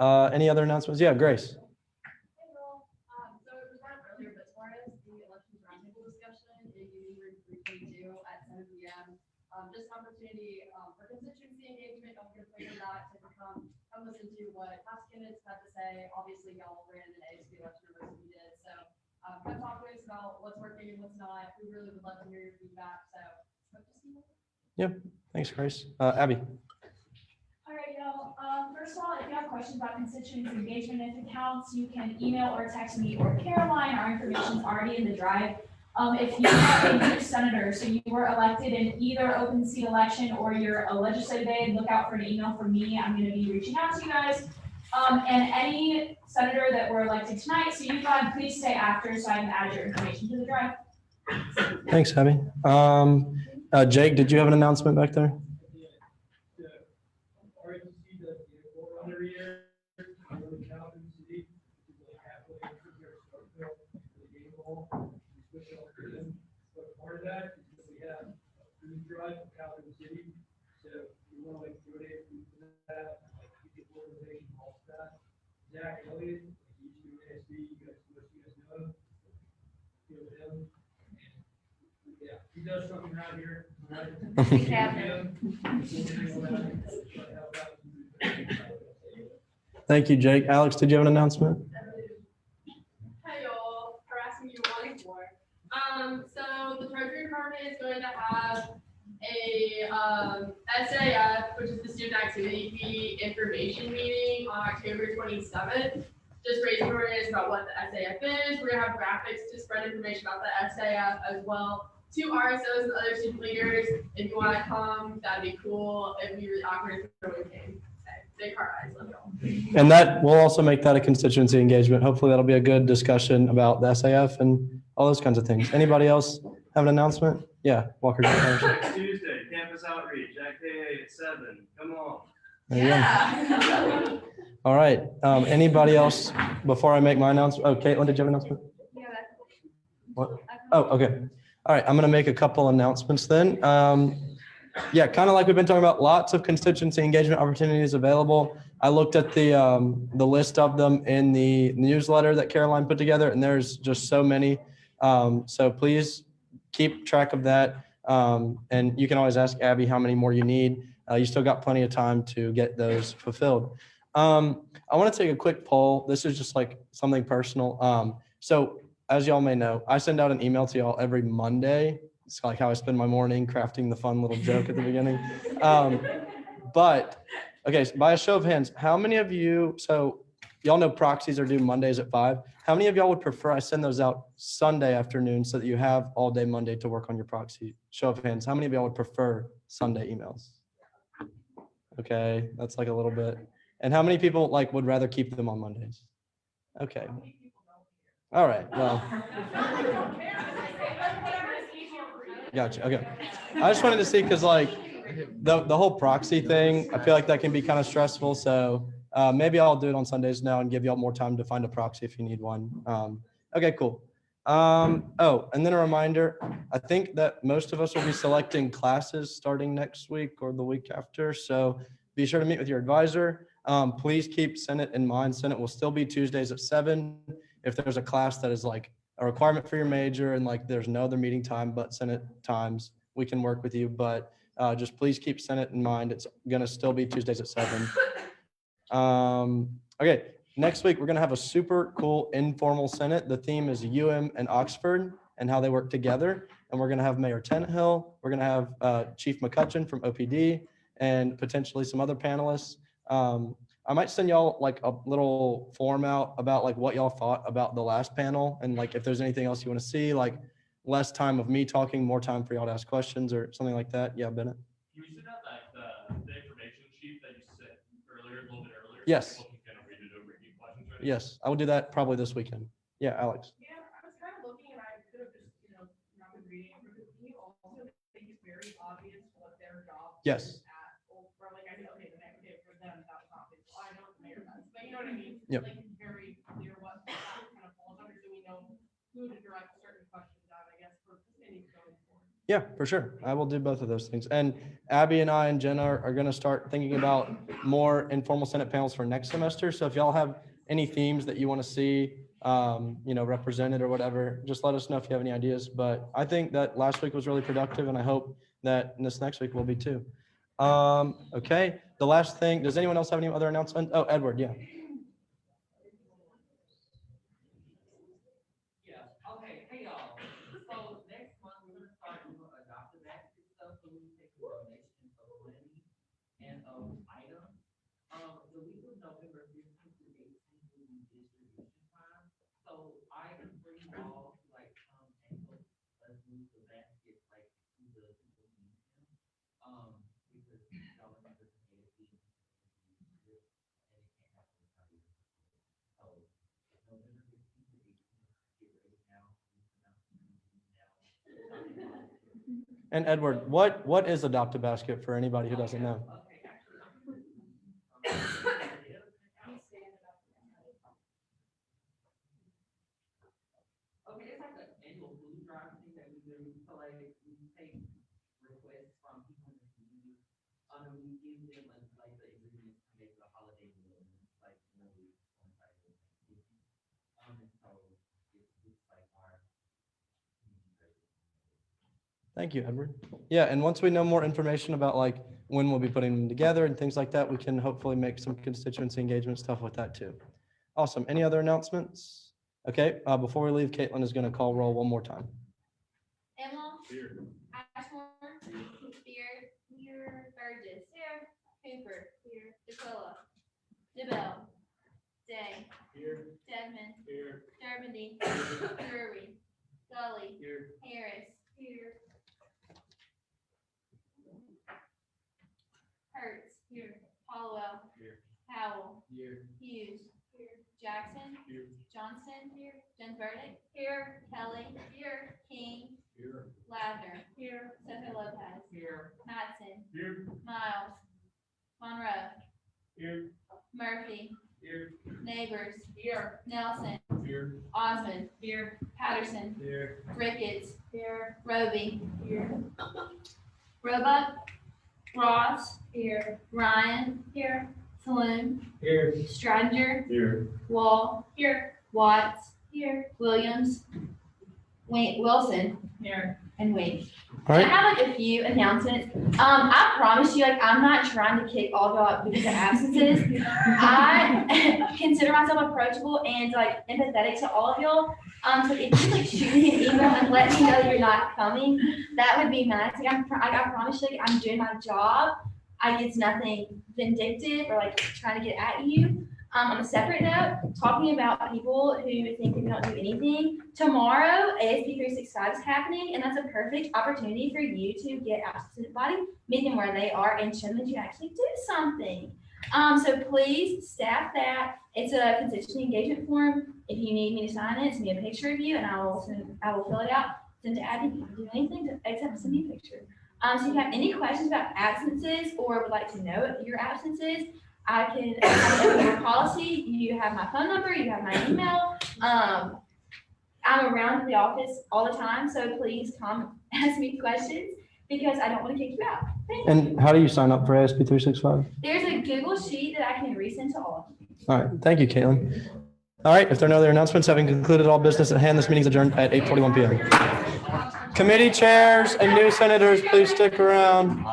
Any other announcements? Yeah, Grace. So it was brought up earlier, but as far as the elections roundtable discussion, it usually we do at 7 p.m. Just an opportunity for constituency engagement. Don't get afraid of that to come listen to what past candidates have to say. Obviously, y'all ran an ASB election as we did, so come talk to us about what's working and what's not. We really would love to hear your feedback. So hope to see you. Yep. Thanks, Grace. Abby. All right, y'all. First of all, if you have questions about constituency engagement, if it counts, you can email or text me or Caroline. Our information is already in the drive. If you are a new senator, so you were elected in either open seat election or you're a legislative aide, look out for an email from me. I'm going to be reaching out to you guys. And any senator that were elected tonight, so you guys please stay after so I can add your information to the drive. Thanks, Abby. Jake, did you have an announcement back there? Part of that is that we have a food drive for Calvin City. So we want to donate food to that, like the organization, all of that. Zach Elliott, he's doing ASB, you guys know. Feel him. And yeah, he does something around here. Thank you, Jake. Alex, did you have an announcement? Hi, y'all. Harassing you once more. So the Treasury Department is going to have a SAF, which is the Student Activity Fee Information Meeting on October 27th. Just raising awareness about what the SAF is. We're gonna have graphics to spread information about the SAF as well to RSOs and other student leaders. If you want to come, that'd be cool. It'd be really awkward if nobody came. Big heart eyes, love y'all. And that will also make that a constituency engagement. Hopefully that'll be a good discussion about the SAF and all those kinds of things. Anybody else have an announcement? Yeah, Walker. Next Tuesday, campus outreach, AKA at 7. Come on. There you go. All right. Anybody else before I make my announcement? Oh, Caitlin, did you have an announcement? What? Oh, okay. All right. I'm going to make a couple announcements then. Yeah, kind of like we've been talking about, lots of constituency engagement opportunities available. I looked at the list of them in the newsletter that Caroline put together, and there's just so many. So please keep track of that. And you can always ask Abby how many more you need. You still got plenty of time to get those fulfilled. I want to take a quick poll. This is just like something personal. So as y'all may know, I send out an email to y'all every Monday. It's like how I spend my morning crafting the fun little joke at the beginning. But okay, so by a show of hands, how many of you, so y'all know proxies are due Mondays at 5. How many of y'all would prefer I send those out Sunday afternoon so that you have all day Monday to work on your proxy? Show of hands, how many of y'all would prefer Sunday emails? Okay, that's like a little bit. And how many people like would rather keep them on Mondays? Okay. All right, well. Gotcha, okay. I just wanted to see, because like the whole proxy thing, I feel like that can be kind of stressful. So maybe I'll do it on Sundays now and give y'all more time to find a proxy if you need one. Okay, cool. Oh, and then a reminder, I think that most of us will be selecting classes starting next week or the week after. So be sure to meet with your advisor. Please keep Senate in mind. Senate will still be Tuesdays at 7. If there's a class that is like a requirement for your major and like there's no other meeting time but Senate times, we can work with you. But just please keep Senate in mind. It's going to still be Tuesdays at 7. Okay. Next week, we're going to have a super cool informal Senate. The theme is UM and Oxford and how they work together. And we're going to have Mayor Tenthill. We're going to have Chief McCutcheon from OPD and potentially some other panelists. I might send y'all like a little form out about like what y'all thought about the last panel. And like if there's anything else you want to see, like less time of me talking, more time for y'all to ask questions or something like that. Yeah, Bennett. Can we send out the information sheet that you sent earlier, a little bit earlier? Yes. So people can kind of read it over and get questions ready? Yes, I will do that probably this weekend. Yeah, Alex. Yeah, I was kind of looking and I could have just, not been reading, but can you also think it's very obvious what their job Yes. is at, or like, I know, okay, the next day for them, that's obvious, I know what the mayor does, but you know what I mean? Yep. Like, it's very clear what that kind of falls under, so we know who to direct certain questions at, I guess, for any going forward. Yeah, for sure. I will do both of those things. And Abby and I and Jenna are going to start thinking about more informal Senate panels for next semester. So if y'all have any themes that you want to see, represented or whatever, just let us know if you have any ideas. But I think that last week was really productive, and I hope that this next week will be too. Okay. The last thing, does anyone else have any other announcements? Oh, Edward, yeah. Yeah, okay, hey y'all, so next month, we're gonna start doing adoptive basket stuff, so we take a donation of money and of items. The week of November 15th to 18th will be distribution time, so I agree all to like, and so let's move the basket like to the people who need them. Because y'all remember the ASB and it can't happen without you. So November 15th to 18th, get ready now. And Edward, what is Adopt a Basket for anybody who doesn't know? Okay, it's like an annual food drive thing that we do, so like, we take requests from people in the community, and we give them like the ingredients to make the holiday meal, and it's like, really on site for Thanksgiving. And so it's like our. Thank you, Edward. Yeah, and once we know more information about like when we'll be putting them together and things like that, we can hopefully make some constituency engagement stuff with that too. Awesome. Any other announcements? Okay, before we leave, Caitlin is going to call roll one more time. Emma. Here. Ashmore. Here. Here. Burgess. Here. Cooper. Here. DeQuilla. DeBelle. Day. Here. Devon. Here. Dermody. Drury. Gully. Here. Harris. Here. Hertz. Here. Hollowell. Here. Howell. Here. Hughes. Here. Jackson. Here. Johnston. Here. Jensburdick. Here. Kelly. Here. King. Here. Lavender. Here. Sophie Lopez. Here. Mattson. Here. Miles. Monroe. Here. Murphy. Here. Neighbors. Here. Nelson. Here. Osmond. Here. Patterson. Here. Ricketts. Here. Roby. Here. Roebuck. Ross. Here. Ryan. Here. Saloon. Here. Strider. Here. Wall. Here. Watts. Here. Williams. Wilson. Here. And Wade. All I right. have like a few announcements. I promise you, like, I'm not trying to kick all of y'all out because of absences. I consider myself approachable and like empathetic to all of y'all. So if you like shoot me an email and let me know you're not coming, that would be nice. Like, I promise you, like, I'm doing my job. It's nothing vindictive or like trying to get at you. On a separate note, talking about people who think we don't do anything, tomorrow ASB 365 is happening, and that's a perfect opportunity for you to get out to the body, meet them where they are, and show them that you actually do something. So please staff that. It's a constituency engagement form. If you need me to sign it, send me a picture of you, and I will fill it out. Send it to Abby. You can do anything except send me a picture. So if you have any questions about absences or would like to know your absences, I can have your policy. You have my phone number. You have my email. I'm around the office all the time, so please come ask me questions because I don't want to kick you out. Thank you. And how do you sign up for ASB 365? There's a Google sheet that I can resend to all of you. All right, thank you, Caitlin. All right, if there are no other announcements, having concluded all business at hand, this meeting is adjourned at 8:41 PM. Committee chairs and new senators, please stick around.